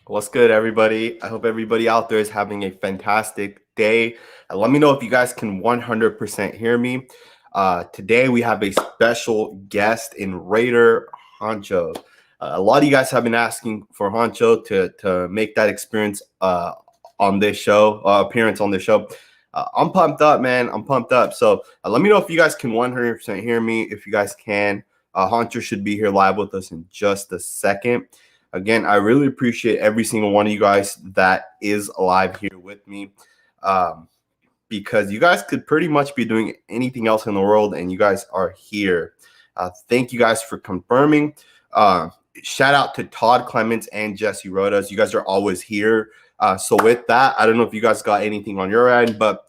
What's good, everybody? I hope everybody out there is having a fantastic day. Let me know if you guys can 100% hear me. Today, we have a special guest in Raider, Honcho. A lot of you guys have been asking for Honcho to make that experience on this show, appearance on this show. I'm pumped up, man. I'm pumped up. So let me know if you guys can 100% hear me. If you guys can, Honcho should be here live with us in just a second. Again, I really appreciate every single one of you guys that is alive here with me, because you guys could pretty much be doing anything else in the world, and you guys are here. Thank you guys for confirming. Shout out to Todd Clements and Jesse Rodas. You guys are always here. So with that, I don't know if you guys got anything on your end, but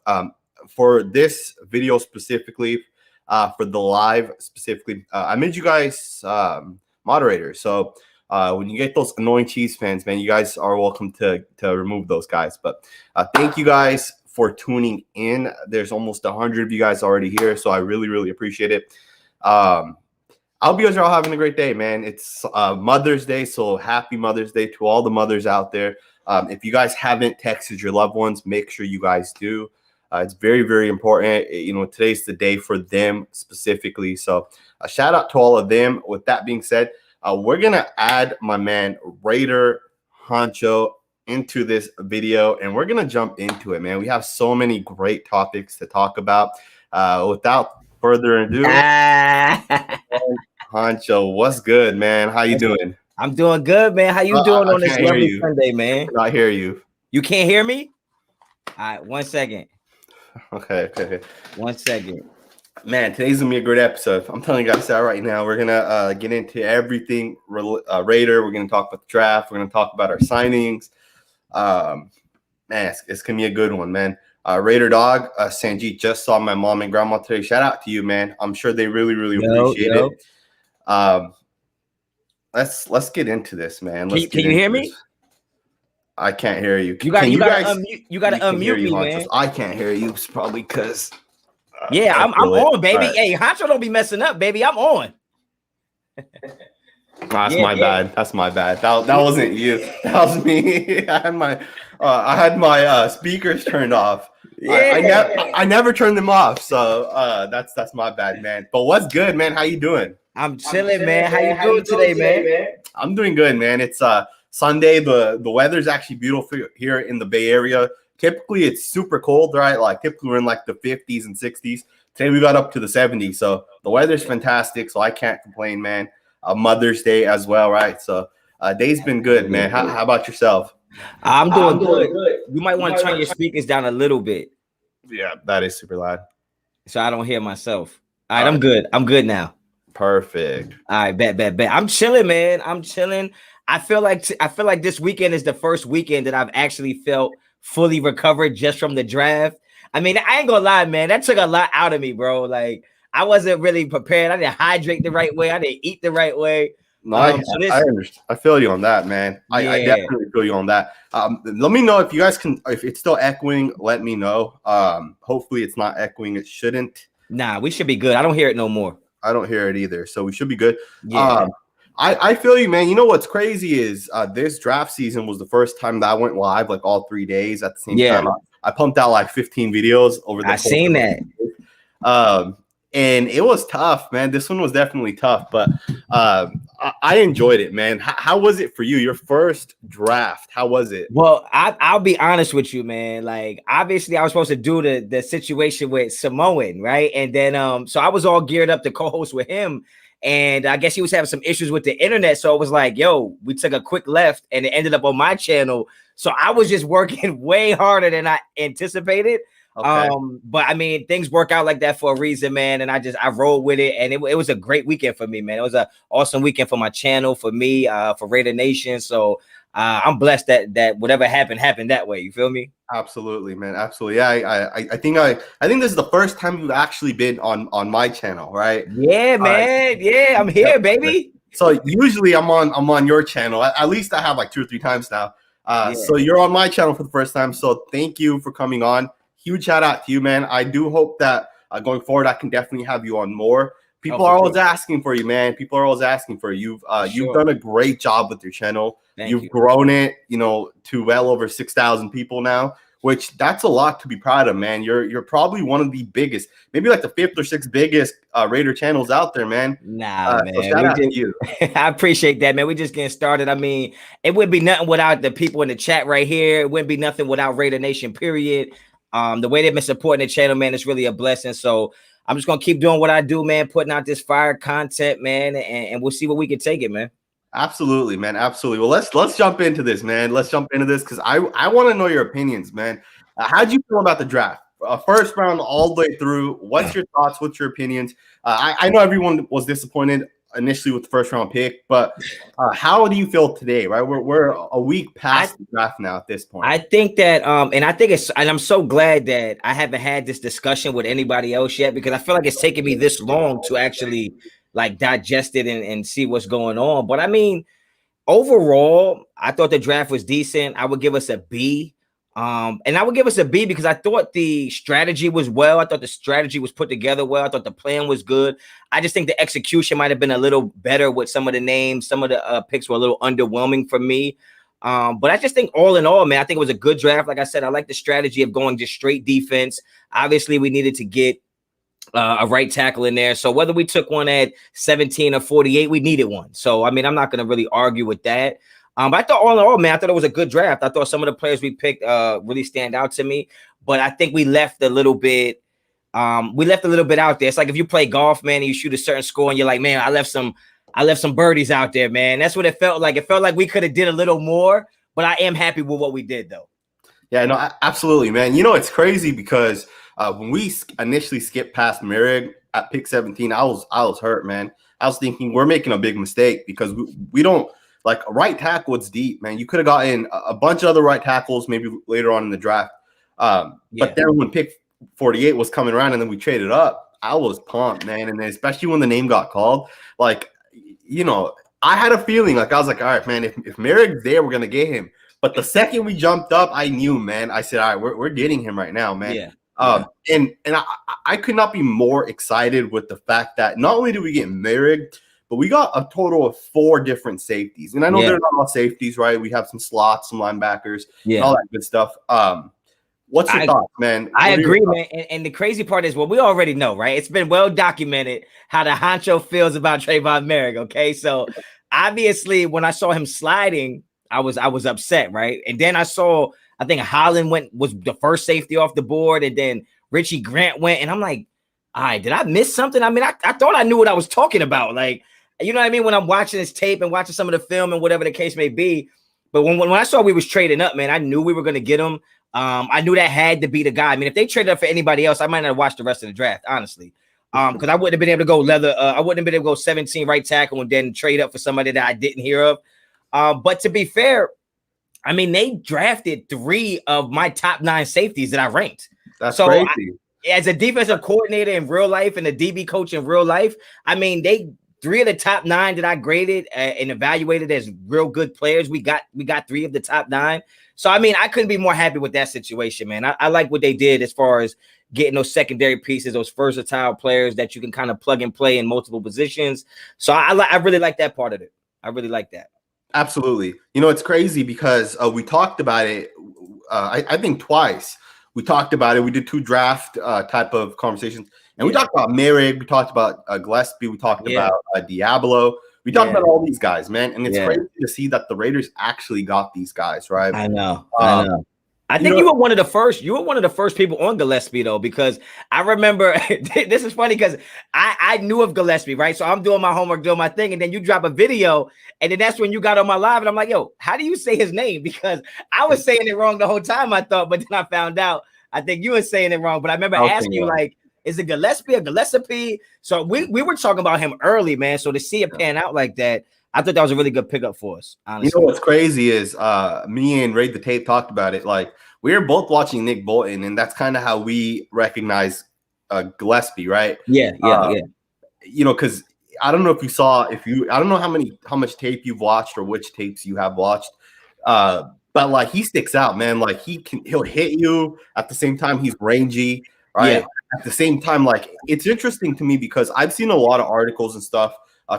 for this video specifically, for the live specifically, I made you guys moderators. So when you get those annoying Chiefs fans, man, you guys are welcome to remove those guys. But thank you guys for tuning in. There's almost 100 of you guys already here, so I really, really appreciate it. I hope you guys are all having a great day, man. It's Mother's Day, so happy Mother's Day to all the mothers out there. If you guys haven't texted your loved ones, make sure you guys do. It's very, very important. You know, today's the day for them specifically. So a shout out to all of them. With that being said, we're going to add my man Raider Honcho into this video, and we're going to jump into it, man. We have so many great topics to talk about. Without further ado, Honcho, what's good, man? How you doing? I'm doing good, man. How you doing on this lovely Sunday, man? I cannot hear you. You can't hear me? All right, 1 second. Okay. 1 second. Man, today's gonna be a great episode. I'm telling you guys that right now. We're gonna get into everything Raider. We're gonna talk about the draft. We're gonna talk about our signings. Man, it's gonna be a good one, man. Raider dog, Sanjit just saw my mom and grandma today. Shout out to you, man. I'm sure they really, really appreciate it. Let's get into this, man. Can you hear me? I can't hear you. You gotta unmute me, man. I can't hear you. It's probably because. Yeah, I'm on, baby. Right. Hey, Honcho don't be messing up, baby. I'm on. That's my bad. That's my bad. That wasn't you. That was me. I had my speakers turned off. Yeah. I never turned them off. So that's my bad, man. But what's good, man? How you doing? I'm chilling, man. How you doing today, man? I'm doing good, man. It's Sunday. The weather's actually beautiful here in the Bay Area. Typically, it's super cold, right? Like, typically, we're in, like, the 50s and 60s. Today, we got up to the 70s. So, the weather's fantastic, so I can't complain, man. Mother's Day as well, right? So, day's been good, man. How about yourself? I'm doing good. You might want to turn your speakers down a little bit. Yeah, that is super loud. So, I don't hear myself. All right, I'm good. I'm good now. Perfect. All right, bet. I'm chilling, man. I'm chilling. I feel like this weekend is the first weekend that I've actually felt fully recovered just from the draft. I mean, I ain't gonna lie, man. That took a lot out of me, bro. Like, I wasn't really prepared. I didn't hydrate the right way. I didn't eat the right way. No, I understand. I feel you on that, man. Yeah. I definitely feel you on that. Let me know if you guys can. If it's still echoing, let me know. Hopefully, it's not echoing. It shouldn't. Nah, we should be good. I don't hear it no more. I don't hear it either, so we should be good. Yeah. I feel you, man. You know what's crazy is this draft season was the first time that I went live like all 3 days at the same time. I pumped out like 15 videos over the I seen that. And it was tough, man. This one was definitely tough, but I enjoyed it, man. How was it for you? Your first draft, how was it? Well, I'll be honest with you, man. Like, obviously, I was supposed to do the situation with Samoan, right? And then so I was all geared up to co-host with him. And I guess he was having some issues with the internet. So it was like, yo, we took a quick left and it ended up on my channel. So I was just working way harder than I anticipated. Okay. But I mean, things work out like that for a reason, man. And I rolled with it. And it was a great weekend for me, man. It was an awesome weekend for my channel, for me, for Raider Nation. So I'm blessed that whatever happened that way. You feel me? Absolutely, man. Absolutely. Yeah, I think this is the first time you've actually been on my channel, right? Yeah, man. Yeah, I'm here, baby. So usually I'm on your channel. At least I have like 2 or 3 times now. So you're on my channel for the first time. So thank you for coming on. Huge shout out to you, man. I do hope that going forward, I can definitely have you on more. People are always asking for you, man. People are always asking for you. You've done a great job with your channel. You've grown it, to well over 6,000 people now, which that's a lot to be proud of, man. You're probably one of the biggest, maybe like the 5th or 6th biggest Raider channels out there, man. Nah, man. So shout out to you. I appreciate that, man. We just getting started. I mean, it wouldn't be nothing without the people in the chat right here. It wouldn't be nothing without Raider Nation, period. The way they've been supporting the channel, man, is really a blessing. So I'm just gonna keep doing what I do, man, putting out this fire content, man, and we'll see where we can take it, man. Absolutely, man. Absolutely. Well, let's jump into this, man. Let's jump into this because I want to know your opinions, man. How'd you feel about the draft? First round all the way through. What's your thoughts? What's your opinions? I know everyone was disappointed initially with the first round pick, but how do you feel today? Right, we're a week past the draft now at this point. I think that, and I'm so glad that I haven't had this discussion with anybody else yet, because I feel like it's taken me this long to actually like digest it and see what's going on. But I mean, overall, I thought the draft was decent. I would give us a B. And I would give us a B because I thought the strategy was well. I thought the strategy was put together well. I thought the plan was good. I just think the execution might have been a little better with some of the names. Some of the picks were a little underwhelming for me. But I just think all in all, man, I think it was a good draft. Like I said, I like the strategy of going just straight defense. Obviously, we needed to get a right tackle in there. So whether we took one at 17 or 48, we needed one. So, I mean, I'm not going to really argue with that. But I thought all in all, man, I thought it was a good draft. I thought some of the players we picked really stand out to me. But I think we left a little bit. We left a little bit out there. It's like if you play golf, man, and you shoot a certain score, and you're like, man, I left some birdies out there, man. That's what it felt like. It felt like we could have did a little more. But I am happy with what we did, though. Yeah, no, absolutely, man. It's crazy because when we initially skipped past Merrick at pick 17, I was hurt, man. I was thinking we're making a big mistake because we don't. Like a right tackle, it's deep, man. You could have gotten a bunch of other right tackles maybe later on in the draft. But then when pick 48 was coming around and then we traded up, I was pumped, man. And then especially when the name got called, like, I had a feeling like I was like, all right, man, if Merrick's there, we're going to get him. But the second we jumped up, I knew, man. I said, all right, we're getting him right now, man. Yeah. And I could not be more excited with the fact that not only did we get Merrick, but we got a total of 4 different safeties. And I know they're not all safeties, right? We have some slots, some linebackers, all that good stuff. What's your thoughts, man? I agree, man. And the crazy part is, well, we already know, right? It's been well documented how the Honcho feels about Trayvon Merrick, okay? So obviously when I saw him sliding, I was upset, right? And then I think Holland was the first safety off the board, and then Richie Grant went, and I'm like, all right, did I miss something? I mean, I thought I knew what I was talking about. Like, you know what I mean? When I'm watching this tape and watching some of the film and whatever the case may be. But when I saw we was trading up, man, I knew we were going to get him. I knew that had to be the guy. I mean, if they traded up for anybody else, I might not have watched the rest of the draft, honestly. Because I wouldn't have been able to go I wouldn't have been able to go 17 right tackle and then trade up for somebody that I didn't hear of. But to be fair, I mean, they drafted 3 of my top 9 safeties that I ranked. That's crazy. As a defensive coordinator in real life and a DB coach in real life, I mean, 3 of the top 9 that I graded and evaluated as real good players. We got 3 of the top 9. So, I mean, I couldn't be more happy with that situation, man. I like what they did as far as getting those secondary pieces, those versatile players that you can kind of plug and play in multiple positions. So I really like that part of it. I really like that. Absolutely. It's crazy because we talked about it, I think twice. We talked about it. We did 2 draft type of conversations. And we talked about Merrick. We talked about Gillespie. We talked about Diablo. We talked about all these guys, man. And it's crazy to see that the Raiders actually got these guys, right? I know. I think you were one of the first. You were one of the first people on Gillespie, though, because I remember this is funny because I knew of Gillespie, right? So I'm doing my homework, doing my thing, and then you drop a video, and then that's when you got on my live, and I'm like, yo, how do you say his name? Because I was saying it wrong the whole time, I thought, but then I found out I think you were saying it wrong. But I remember asking you, like, is it Gillespie or Gillespie? So we were talking about him early, man. So to see it pan out like that, I thought that was a really good pickup for us, honestly. What's crazy is me and Raid the Tape talked about it. Like, we were both watching Nick Bolton, and that's kind of how we recognize Gillespie, right? Yeah. Because I don't know if you saw, I don't know how much tape you've watched or which tapes you have watched, but like he sticks out, man. Like he'll hit you at the same time. He's rangy. right? At the same time, like it's interesting to me because I've seen a lot of articles and stuff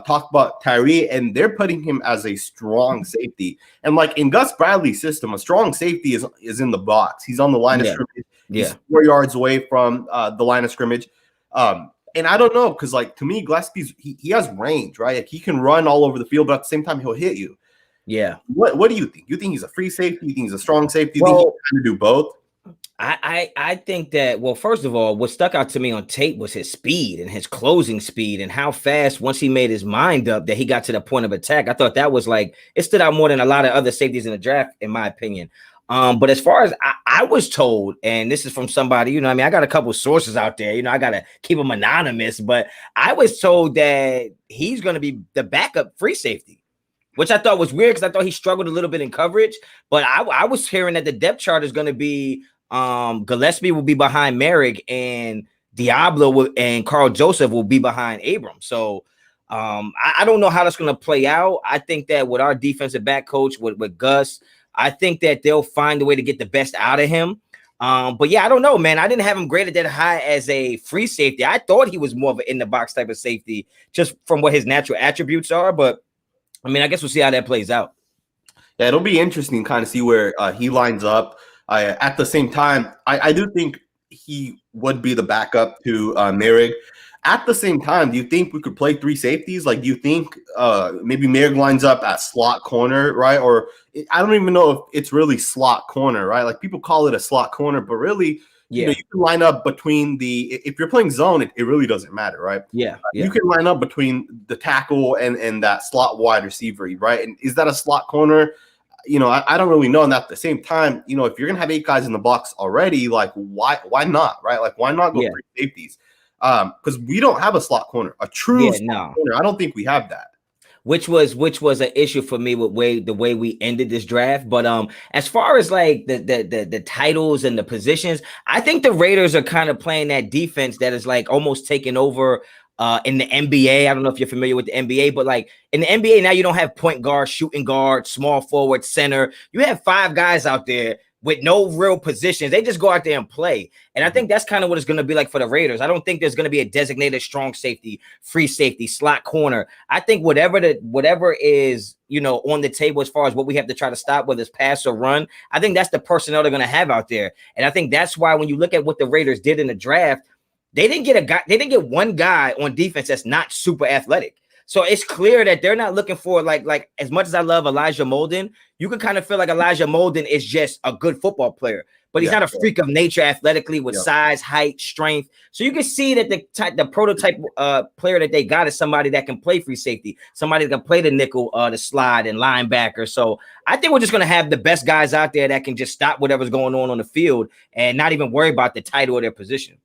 talk about Tyree, and they're putting him as a strong safety. And like in Gus Bradley's system, a strong safety is in the box. He's on the line of scrimmage. He's 4 yards away from the line of scrimmage. And I don't know, because like to me, Gillespie's he has range, right? Like he can run all over the field, but at the same time, he'll hit you. Yeah. What do you think? You think he's a free safety? You think he's a strong safety? You think he can do both? I think that, well, first of all, what stuck out to me on tape was his speed and his closing speed and how fast, once he made his mind up, that he got to the point of attack. I thought that was like, it stood out more than a lot of other safeties in the draft, in my opinion. But as far as I was told, and this is from somebody, you know, I mean, I got a couple sources out there, you know, I got to keep them anonymous, but I was told that he's going to be the backup free safety, which I thought was weird because I thought he struggled a little bit in coverage. But I was hearing that the depth chart is going to be Gillespie will be behind Merrick, and Diablo and Carl Joseph will be behind Abram. So I don't know how that's going to play out. I think that with our defensive back coach, with Gus, I think that they'll find a way to get the best out of him. But yeah, I don't know, man. I didn't have him graded that high as a free safety. I thought he was more of an in-the-box type of safety just from what his natural attributes are. But, I mean, I guess we'll see how that plays out. Yeah, it'll be interesting to kind of see where he lines up. At the same time, I do think he would be the backup to Merrick. At the same time, do you think we could play three safeties? Like, do you think maybe Merrick lines up at slot corner, right? Or I don't even know if it's really slot corner, right? Like people call it a slot corner, but really, you know, you can line up between if you're playing zone, it really doesn't matter, right? You can line up between the tackle and that slot wide receiver, right? And is that a slot corner? You know, I don't really know. And at the same time, you know, if you're gonna have 8 guys in the box already, like why not, right? Like why not go three safeties? Because we don't have a slot corner, a true slot corner. I don't think we have that. Which was an issue for me with the way we ended this draft. But as far as like the titles and the positions, I think the Raiders are kind of playing that defense that is like almost taking over in the NBA. I don't know if you're familiar with the NBA, but like in the NBA now, you don't have point guard, shooting guard, small forward, center. You have 5 guys out there with no real positions. They just go out there and play. And I think that's kind of what it's going to be like for the Raiders. I don't think there's going to be a designated strong safety, free safety, slot corner. I think whatever is, you know, on the table as far as what we have to try to stop, whether it's pass or run, I think that's the personnel they're going to have out there. And I think that's why when you look at what the Raiders did in the draft, they didn't get one guy on defense that's not super athletic. So it's clear that they're not looking for like as much as I love Elijah Molden, you can kind of feel like Elijah Molden is just a good football player, but he's not a freak of nature athletically with size, height, strength. So you can see that the prototype player that they got is somebody that can play free safety, somebody that can play the nickel, the slide, and linebacker. So I think we're just going to have the best guys out there that can just stop whatever's going on the field and not even worry about the title of their position.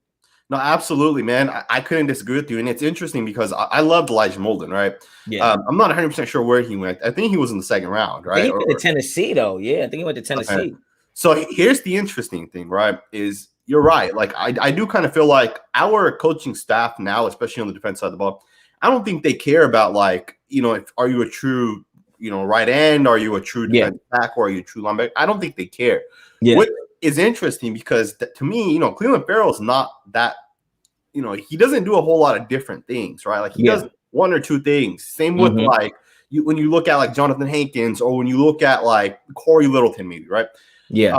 No, absolutely, man. I couldn't disagree with you. And it's interesting because I loved Elijah Molden, right? Yeah. I'm not 100% sure where he went. I think he was in the 2nd round, right? I think he went to Tennessee, though. Yeah, I think he went to Tennessee. Okay. So here's the interesting thing, right, is you're right. Like, I do kind of feel like our coaching staff now, especially on the defense side of the ball, I don't think they care about, like, you know, are you a true, you know, right end? Are you a true defensive back? Or are you a true linebacker? I don't think they care. Yeah. What is interesting because to me, you know, Cleveland Farrell is not that, you know, he doesn't do a whole lot of different things, right? Like he does 1 or 2 things. Same with like when you look at like Jonathan Hankins or when you look at like Corey Littleton, maybe, right? Yeah.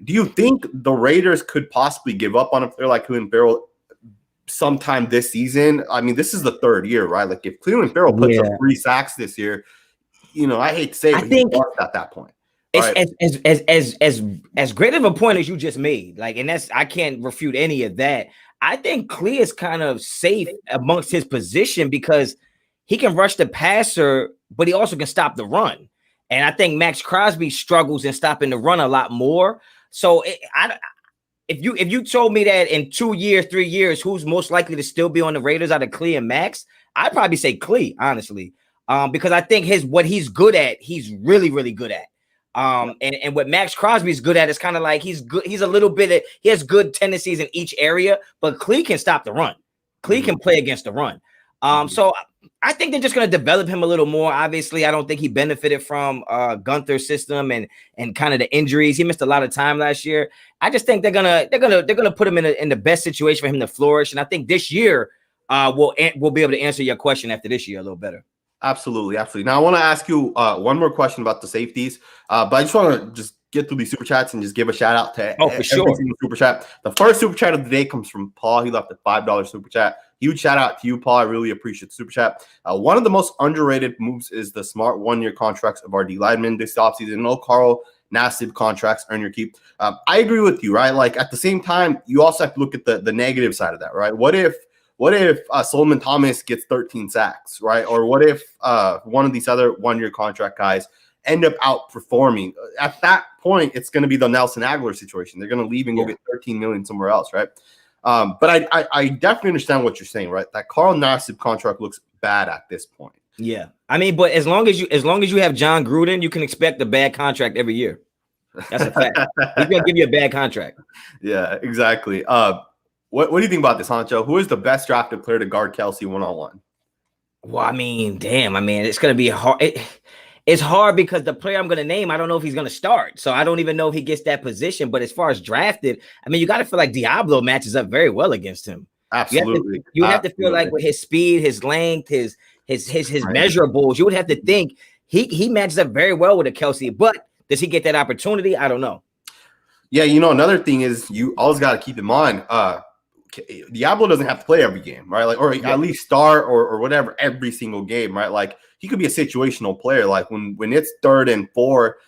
Do you think the Raiders could possibly give up on a player like Cleveland Farrell sometime this season? I mean, this is the 3rd year, right? Like if Cleveland Farrell puts up 3 sacks this year, you know, I hate to say it, but he's lost at that point. It's as great of a point as you just made, like, and that's I can't refute any of that. I think Clee is kind of safe amongst his position because he can rush the passer, but he also can stop the run. And I think Max Crosby struggles in stopping the run a lot more. So if you told me that in 2 years, 3 years, who's most likely to still be on the Raiders out of Clee and Max, I'd probably say Clee, honestly, because I think what he's good at, he's really, really good at. And what Max Crosby is good at is kind of like he's good. He's a little bit he has good tendencies in each area, but Clee can stop the run. Clee can play against the run. So I think they're just going to develop him a little more. Obviously, I don't think he benefited from Gunther's system and kind of the injuries. He missed a lot of time last year. I just think they're gonna put him in the best situation for him to flourish. And I think this year we'll be able to answer your question after this year a little better. Absolutely, absolutely. Now I want to ask you one more question about the safeties, but I just want to just get through these super chats and just give a shout out to every single super chat. The first super chat of the day comes from Paul. He left a $5 super chat. Huge shout out to you, Paul. I really appreciate the super chat. One of the most underrated moves is the smart 1-year contracts of our D linemen this offseason. No Carl Nassib contracts, earn your keep. I agree with you, right? Like at the same time, you also have to look at the negative side of that, right? What if Solomon Thomas gets 13 sacks, right? Or what if one of these other 1-year contract guys end up outperforming? At that point, it's going to be the Nelson Aguilar situation. They're going to leave and go get 13 million somewhere else, right? But I definitely understand what you're saying, right? That Carl Nassib contract looks bad at this point. Yeah, I mean, but as long as you have John Gruden, you can expect a bad contract every year. That's a fact. He's gonna give you a bad contract. Yeah, exactly. What do you think about this, Honcho? Who is the best drafted player to guard Kelsey one-on-one? Well, I mean, damn. I mean, it's gonna be hard. It's hard because the player I'm gonna name, I don't know if he's gonna start. So I don't even know if he gets that position. But as far as drafted, I mean, you got to feel like Diablo matches up very well against him. Absolutely. You have to feel like with his speed, his length, his measurables, you would have to think he matches up very well with a Kelsey. But does he get that opportunity? I don't know. Yeah, another thing is you always got to keep in mind, Diablo doesn't have to play every game, right? Like, or at least start or whatever every single game, right? Like he could be a situational player. Like when it's 3rd and 4,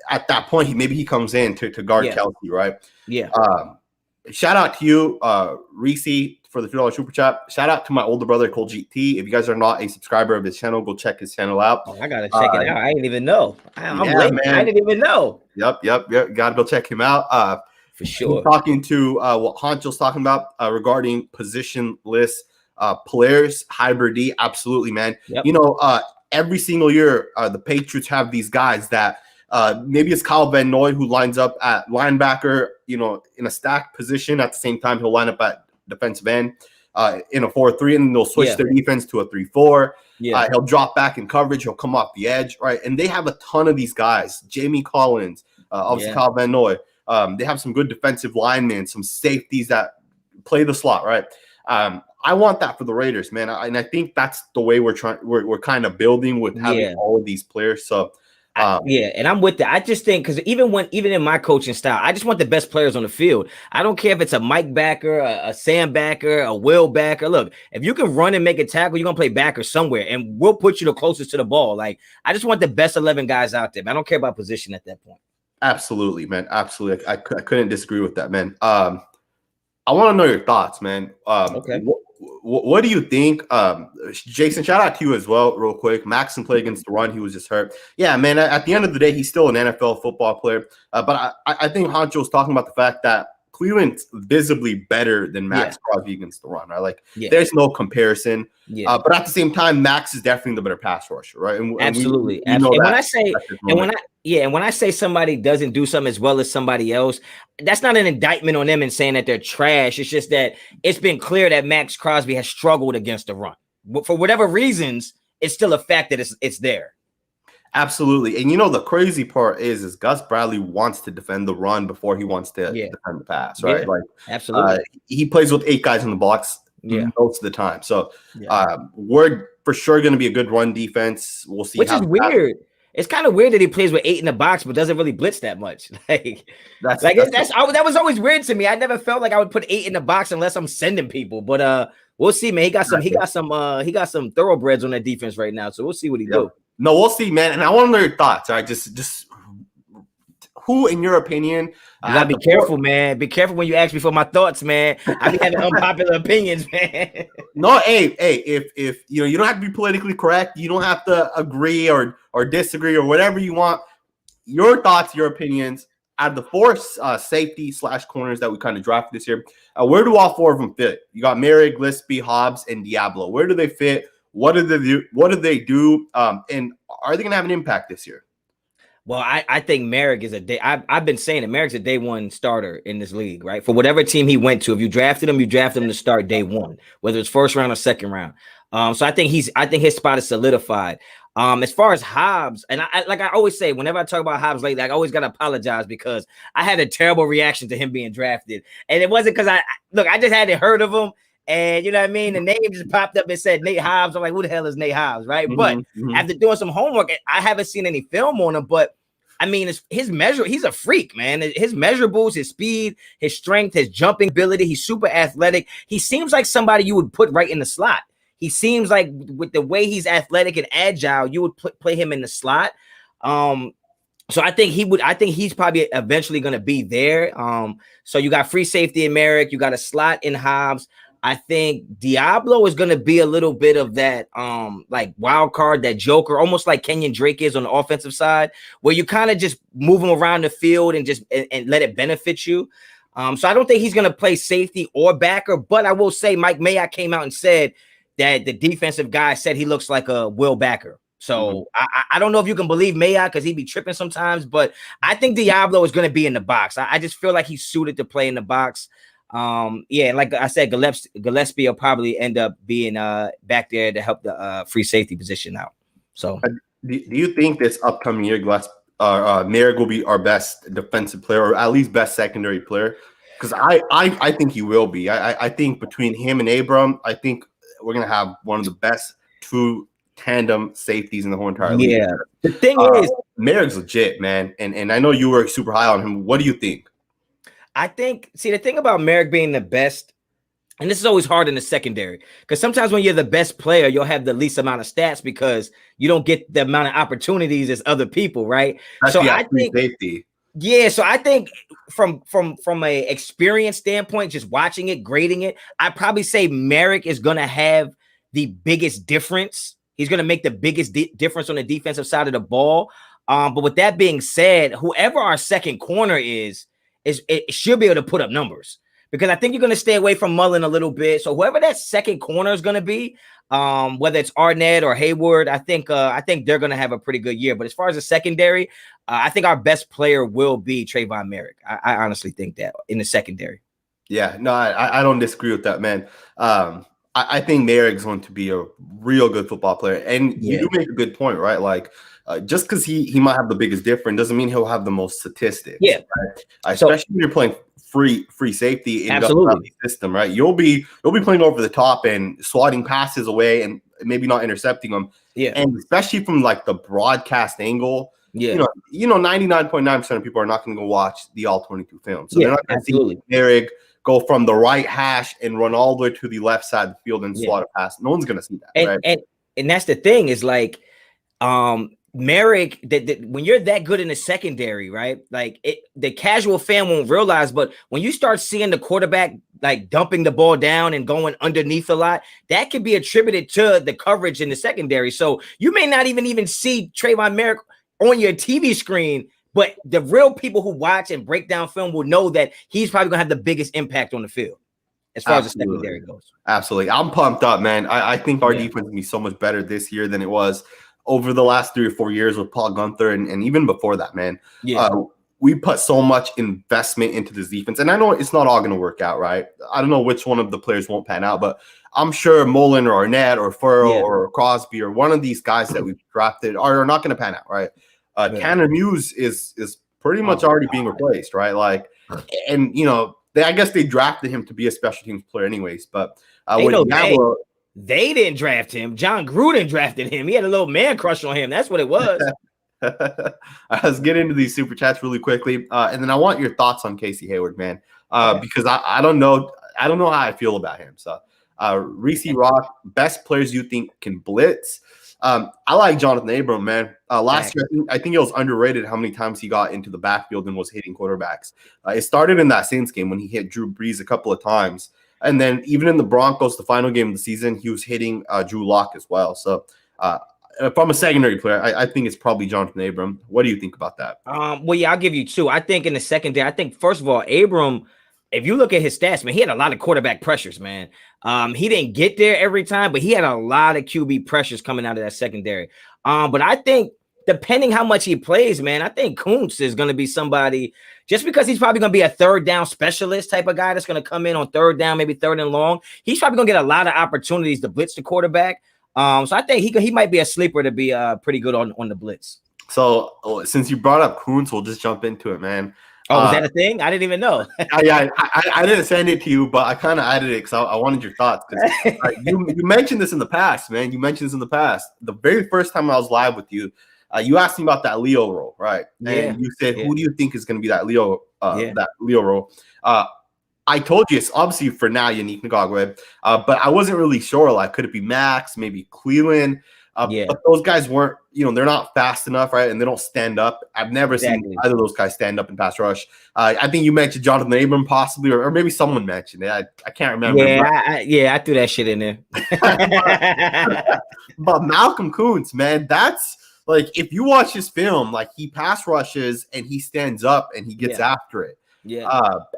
at that point, maybe he comes in to guard Kelsey, right? Yeah. Shout out to you, Reese, for the $2 super chat. Shout out to my older brother, Cole GT. If you guys are not a subscriber of his channel, go check his channel out. Oh, I gotta check it out. I didn't even know. I'm late. Man. I didn't even know. Yep. Gotta go check him out. For sure. Talking to what Honcho's talking about regarding positionless players, hybrid D. Absolutely, man. Yep. Every single year, the Patriots have these guys that maybe it's Kyle Van Noy who lines up at linebacker, in a stacked position. At the same time, he'll line up at defensive end in a 4-3, and they'll switch their defense to a 3-4. Yeah. He'll drop back in coverage. He'll come off the edge, right? And they have a ton of these guys. Jamie Collins, obviously Kyle Van Noy. They have some good defensive linemen, some safeties that play the slot, right? I want that for the Raiders, man. And I think that's the way we're kind of building with having all of these players. So and I'm with that. I just think because even in my coaching style, I just want the best players on the field. I don't care if it's a Mike backer, a Sam backer, a Will backer. Look, if you can run and make a tackle, you're gonna play backer somewhere, and we'll put you the closest to the ball. Like I just want the best 11 guys out there. Man. I don't care about position at that point. Absolutely, man. Absolutely. I couldn't disagree with that, man. I want to know your thoughts, man. Okay. What do you think? Jason, shout out to you as well, real quick. Maxson played against the run. He was just hurt. Yeah, man, at the end of the day, he's still an NFL football player. But I think Honcho's talking about the fact that Cleveland's visibly better than Max Crosby against the run, right? Like, there's no comparison. Yeah. But at the same time, Max is definitely the better pass rusher, right? And absolutely. And when I say somebody doesn't do something as well as somebody else, that's not an indictment on them and saying that they're trash. It's just that it's been clear that Max Crosby has struggled against the run. For whatever reasons, it's still a fact that it's there. Absolutely. And the crazy part is Gus Bradley wants to defend the run before he wants to defend the pass, right? Like absolutely. He plays with 8 guys in the box most of the time. So we're for sure going to be a good run defense. We'll see. Which is weird. It's kind of weird that he plays with 8 in the box, but doesn't really blitz that much. That was always weird to me. I never felt like I would put 8 in the box unless I'm sending people. But we'll see, man. He got some thoroughbreds on that defense right now. So we'll see what he do. No, we'll see, man. And I want to know your thoughts. All right, just who, in your opinion, you gotta be careful, man. Be careful when you ask me for my thoughts, man. I be having unpopular opinions, man. No, hey, if you don't have to be politically correct. You don't have to agree or disagree or whatever you want. Your thoughts, your opinions. Out of the 4 safety / corners that we kind of drafted this year, where do all 4 of them fit? You got Merrick, Gillespie, Hobbs, and Diablo. Where do they fit? What do they do? And are they going to have an impact this year? Well, I think Merrick is I've been saying that Merrick's a day 1 starter in this league, right? For whatever team he went to, if you drafted him to start day 1, whether it's first round or second round. So I think his spot is solidified. As far as Hobbs, and I like I always say, whenever I talk about Hobbs lately, I always gotta apologize because I had a terrible reaction to him being drafted, and it wasn't because I just hadn't heard of him, and you know what I mean. The name just popped up and said Nate Hobbs. I'm like, who the hell is Nate Hobbs, right? But after doing some homework, I haven't seen any film on him, but I mean, his measure, he's a freak, man. His measurables, his speed, his strength, his jumping ability, he's super athletic. He seems like somebody you would put right in the slot. He seems like with the way he's athletic and agile, you would play him in the slot. So I think he's probably eventually going to be there. So you got free safety in Merrick, you got a slot in Hobbs. I think Diablo is going to be a little bit of that like wild card, that joker, almost like Kenyon Drake is on the offensive side, where you kind of just move him around the field and just and let it benefit you. So I don't think he's going to play safety or backer, but I will say Mike Mayock came out and said that the defensive guy said he looks like a Will Backer. So I don't know if you can believe Mayock because he'd be tripping sometimes, but I think Diablo is going to be in the box. I just feel like he's suited to play in the box. Yeah, like I said, Gillespie will probably end up being back there to help the free safety position out. So do you think this upcoming year Merrick will be our best defensive player, or at least best secondary player? Because I think he will be. I think between him and Abram, I think we're gonna have one of the best two tandem safeties in the whole entire league. Yeah, the thing is, Merrick's legit, man, and I know you were super high on him. What do you think? I think, the thing about Merrick being the best, and this is always hard in the secondary, because sometimes when you're the best player, you'll have the least amount of stats because you don't get the amount of opportunities as other people, right? That's I think safety. Yeah, so I think from a experience standpoint, just watching it, grading it, I'd probably say Merrick is going to have the biggest difference. He's going to make the biggest difference on the defensive side of the ball. But with that being said, whoever our second corner is it should be able to put up numbers, because I think you're going to stay away from Mullen a little bit. So whoever that second corner is going to be, whether it's Arnett or Hayward, I think they're going to have a pretty good year. But as far as the secondary, I think our best player will be Trayvon Merrick. I honestly think that in the secondary. Yeah, no, I don't disagree with that, man. I think Merrick's going to be a real good football player. And you do make a good point, right? Like, just because he might have the biggest difference doesn't mean he'll have the most statistics. Yeah. Right? Especially when you're playing free safety in the system, right? You'll be playing over the top and swatting passes away and maybe not intercepting them. Yeah. And especially from like the broadcast angle, you know, 99.9% of people are not going to go watch the all 22 film. So they're not going to see Merrick go from the right hash and run all the way to the left side of the field and swat a pass. No one's going to see that. And that's the thing is like, Merrick, that when you're that good in the secondary, right? Like the casual fan won't realize, but when you start seeing the quarterback like dumping the ball down and going underneath a lot, that can be attributed to the coverage in the secondary. So you may not even see Trayvon Merrick on your TV screen, but the real people who watch and break down film will know that he's probably gonna have the biggest impact on the field as far as the secondary goes. Absolutely. I'm pumped up, man. I think our defense will be so much better this year than it was over the last 3 or 4 years with Paul Gunther and even before that, man. We put so much investment into this defense, and I know it's not all going to work out, right? I don't know which one of the players won't pan out, but I'm sure Mullen or Arnett or Furrow or Crosby or one of these guys that we've drafted are not going to pan out, right? Tanner Muse is pretty much already being replaced, right? Like, and you know, I guess they drafted him to be a special teams player anyways, but they didn't draft him. John Gruden drafted him. He had a little man crush on him. That's what it was. Let's get into these super chats really quickly, and then I want your thoughts on Casey Hayward, man, because I don't know how I feel about him. So, Reese Rock, best players you think can blitz? I like Jonathan Abram, man. Last year, I think it was underrated how many times he got into the backfield and was hitting quarterbacks. It started in that Saints game when he hit Drew Brees a couple of times. And then even in the Broncos, the final game of the season, he was hitting Drew Lock as well. So from a secondary player, I think it's probably Jonathan Abram. What do you think about that? Well, yeah, I'll give you two. I think in the secondary, I think, first of all, Abram, if you look at his stats, man, he had a lot of quarterback pressures, man. He didn't get there every time, but he had a lot of QB pressures coming out of that secondary. But I think depending how much he plays, man, I think Kuntz is going to be somebody, just because he's probably going to be a third down specialist type of guy that's going to come in on third down, maybe third and long. He's probably going to get a lot of opportunities to blitz the quarterback. So I think he might be a sleeper to be pretty good on the blitz. So since you brought up Kuntz, we'll just jump into it, man. Oh, was that a thing? I didn't even know. I didn't send it to you, but I kind of added it because I wanted your thoughts. Because you mentioned this in the past, man. You mentioned this in the past. The very first time I was live with you, you asked me about that Leo role, right? And you said, who do you think is going to be that Leo role? I told you it's obviously for now Yannick Ngakwe, but I wasn't really sure. Like, could it be Max? Maybe Cleveland? But those guys weren't, they're not fast enough, right? And they don't stand up. I've never seen either of those guys stand up in pass rush. I think you mentioned Jonathan Abram possibly, or maybe someone mentioned it. I can't remember. I threw that shit in there. But Malcolm Kuntz, man, that's like, if you watch his film, like, he pass rushes and he stands up and he gets after it.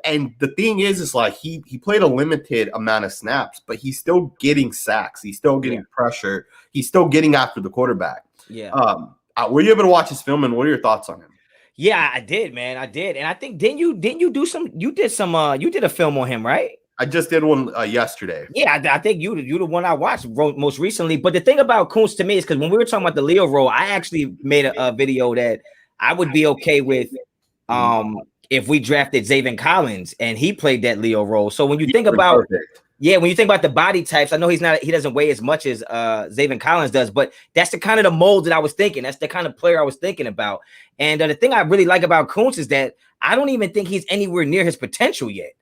And the thing is like he played a limited amount of snaps, but he's still getting sacks. He's still getting pressure. He's still getting after the quarterback. Were you able to watch his film, and what are your thoughts on him? Yeah, I did, man. I did. And I think did you did a film on him, right? I just did one yesterday. Yeah, I think you the one I watched most recently. But the thing about Kuntz to me is, because when we were talking about the Leo role, I actually made a video that I would be okay with if we drafted Zaven Collins and he played that Leo role. So when you think about when you think about the body types, I know he doesn't weigh as much as Zaven Collins does, but that's the kind of the mold that I was thinking. That's the kind of player I was thinking about. And the thing I really like about Kuntz is that I don't even think he's anywhere near his potential yet.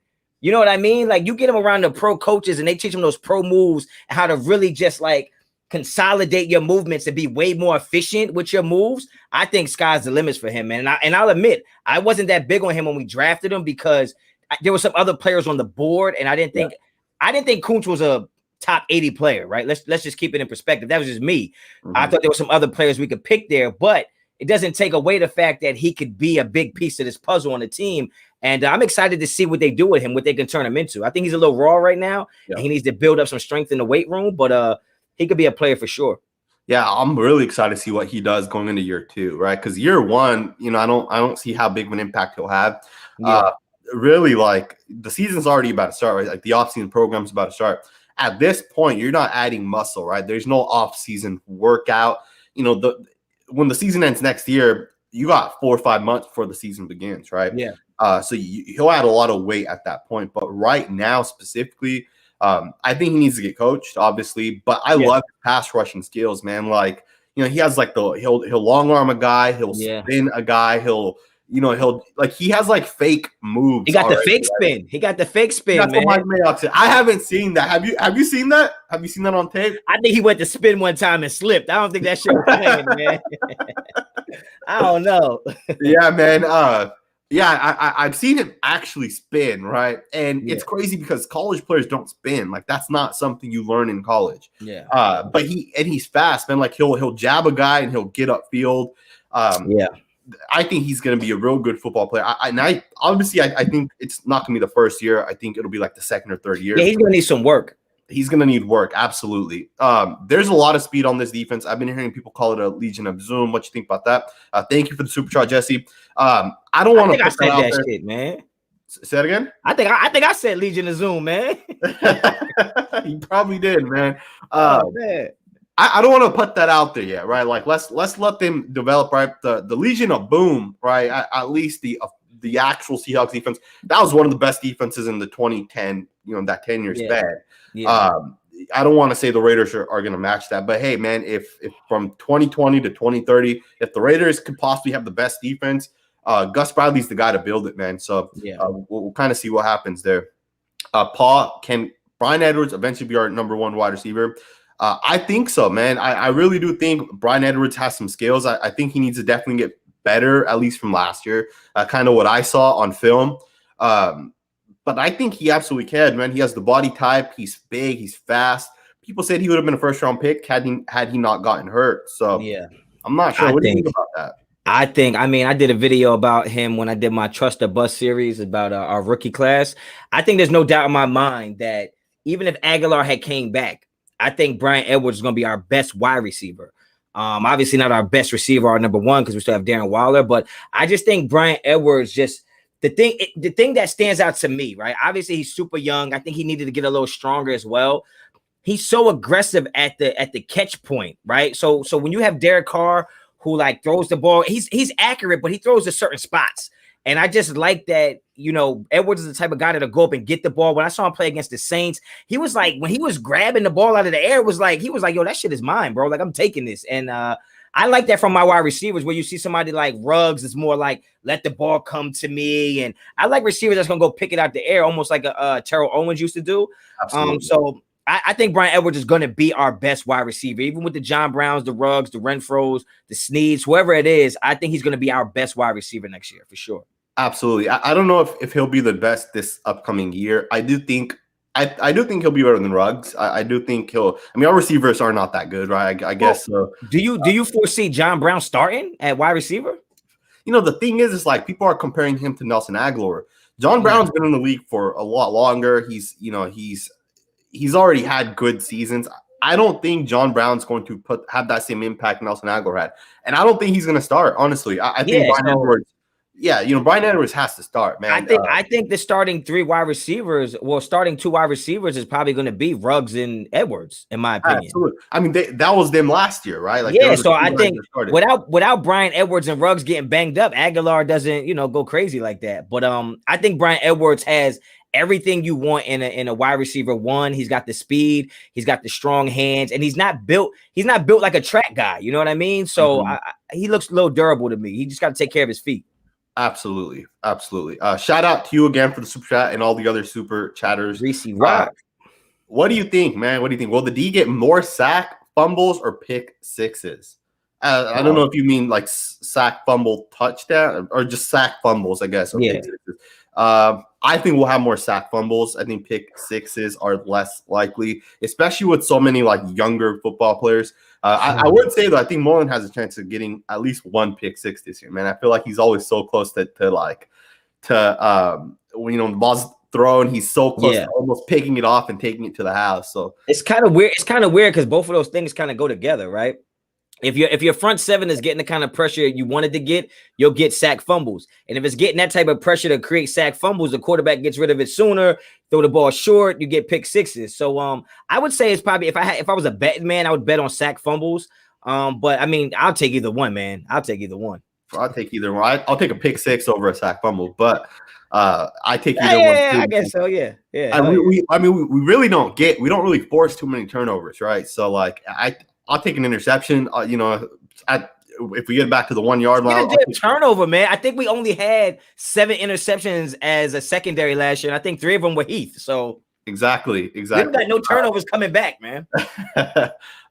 You know what I mean? Like, you get him around the pro coaches and they teach him those pro moves and how to really just like consolidate your movements and be way more efficient with your moves. I think sky's the limits for him, man. And I'll admit, I wasn't that big on him when we drafted him because there were some other players on the board, and I didn't think Kuntz was a top 80 player, right? Let's just keep it in perspective. That was just me. I thought there were some other players we could pick there, but it doesn't take away the fact that he could be a big piece of this puzzle on the team. And I'm excited to see what they do with him, what they can turn him into. I think he's a little raw right now, and he needs to build up some strength in the weight room, but he could be a player for sure. Yeah, I'm really excited to see what he does going into year 2, right? Because year 1, I don't see how big of an impact he'll have. Really, like, the season's already about to start, right? Like, the offseason program's about to start. At this point, you're not adding muscle, right? There's no offseason workout. When the season ends next year, you got 4 or 5 months before the season begins, right? So he'll add a lot of weight at that point. But right now, specifically, I think he needs to get coached, obviously. But I love pass rushing skills, man. Like, he has like he'll long arm a guy, he'll spin a guy, he has like fake moves. He got the fake spin. He got the fake spin. That's man. What Mike Mayock said. I haven't seen that. Have you seen that? Have you seen that on tape? I think he went to spin one time and slipped. I don't think that shit was playing, man. I don't know. Yeah, man. I've seen him actually spin, right? And it's crazy because college players don't spin. Like, that's not something you learn in college. But he's fast, man. Like, he'll jab a guy and he'll get upfield. I think he's going to be a real good football player. I think it's not going to be the first year. I think it'll be like the second or third year. Yeah, he's going to need some work. He's going to need work. Absolutely. There's a lot of speed on this defense. I've been hearing people call it a Legion of Zoom. What you think about that? Thank you for the super chat, Jesse. I don't want to put that out there. Shit, man. Say it again. I think I said Legion of Zoom, man. You probably did, man. Man. I don't want to put that out there yet, right? Like, let's let them develop, right? The Legion of Boom, right? At least the actual Seahawks defense, that was one of the best defenses in the 2010, that 10-year span. I don't want to say the Raiders are going to match that, but hey, man, if from 2020 to 2030, if the Raiders could possibly have the best defense, Gus Bradley's the guy to build it, man. So we'll kind of see what happens there. Paul, can Bryan Edwards eventually be our number 1 wide receiver? I think so, man. I really do think Bryan Edwards has some skills. I think he needs to definitely get better, at least from last year, kind of what I saw on film. But I think he absolutely can, man. He has the body type. He's big. He's fast. People said he would have been a first-round pick had he not gotten hurt. So I'm not sure. What do you think about that? I did a video about him when I did my Trust or Bust series about our rookie class. I think there's no doubt in my mind that even if Aguilar had came back, I think Bryan Edwards is going to be our best wide receiver. Obviously not our best receiver, our number 1, because we still have Darren Waller. But I just think Bryan Edwards the thing that stands out to me, right? Obviously, he's super young. I think he needed to get a little stronger as well. he's so aggressive at the catch point, right? So when you have Derek Carr who like throws the ball, he's accurate, but he throws to certain spots. And I just like that, Edwards is the type of guy that'll go up and get the ball. When I saw him play against the Saints, he was like, when he was grabbing the ball out of the air, he was like, yo, that shit is mine, bro. Like, I'm taking this. And I like that from my wide receivers, where you see somebody like Ruggs, it's more like, let the ball come to me. And I like receivers that's going to go pick it out the air, almost like a Terrell Owens used to do. Absolutely. So I think Bryan Edwards is going to be our best wide receiver, even with the John Browns, the Ruggs, the Renfros, the Sneads, whoever it is. I think he's going to be our best wide receiver next year for sure. Absolutely. I don't know if he'll be the best this upcoming year. I do think he'll be better than Ruggs. I do think he'll. I mean, our receivers are not that good, right? I guess. So. Do you foresee John Brown starting at wide receiver? The thing is like people are comparing him to Nelson Aguilar. John Brown's been in the league for a lot longer. He's already had good seasons. I don't think John Brown's going to have that same impact Nelson Aguilar had, and I don't think he's going to start. Honestly, I think Bryan Edwards. Yeah, Bryan Edwards has to start, man. I think the starting two wide receivers is probably going to be Ruggs and Edwards, in my opinion. Absolutely. I mean, that was them last year, right? Like, yeah. So I think without Bryan Edwards and Ruggs getting banged up, Aguilar doesn't go crazy like that. But I think Bryan Edwards has everything you want in a wide receiver. One, he's got the speed, he's got the strong hands, and he's not built like a track guy. You know what I mean? So he looks a little durable to me. He just got to take care of his feet. Absolutely. Shout out to you again for the super chat and all the other super chatters. Reese Rock. What do you think, man? What do you think? Will the D get more sack, fumbles, or pick sixes? I don't know if you mean like sack, fumble, touchdown, or just sack, fumbles, I guess. Or pick sixes. I think we'll have more sack, fumbles. I think pick sixes are less likely, especially with so many like younger football players. I would say that I think Mullen has a chance of getting at least one pick six this year, man. I feel like he's always so close to when the ball's thrown, he's so close to almost picking it off and taking it to the house. So it's kind of weird. It's kind of weird because both of those things kind of go together, right? If your front seven is getting the kind of pressure you wanted to get, you'll get sack fumbles. And if it's getting that type of pressure to create sack fumbles, the quarterback gets rid of it sooner, throw the ball short, you get pick sixes. So I would say it's probably if I was a betting man, I would bet on sack fumbles. But I mean, I'll take either one, man. I'll take either one. I'll take either one. I'll take a pick six over a sack fumble, but I take either one. Yeah, I guess so. Yeah. We really don't really force too many turnovers, right? So like I'll take an interception. If we get back to the 1 yard line, turnover, man. I think we only had 7 interceptions as a secondary last year, and I think 3 of them were Heath. So exactly. We got no turnovers coming back, man.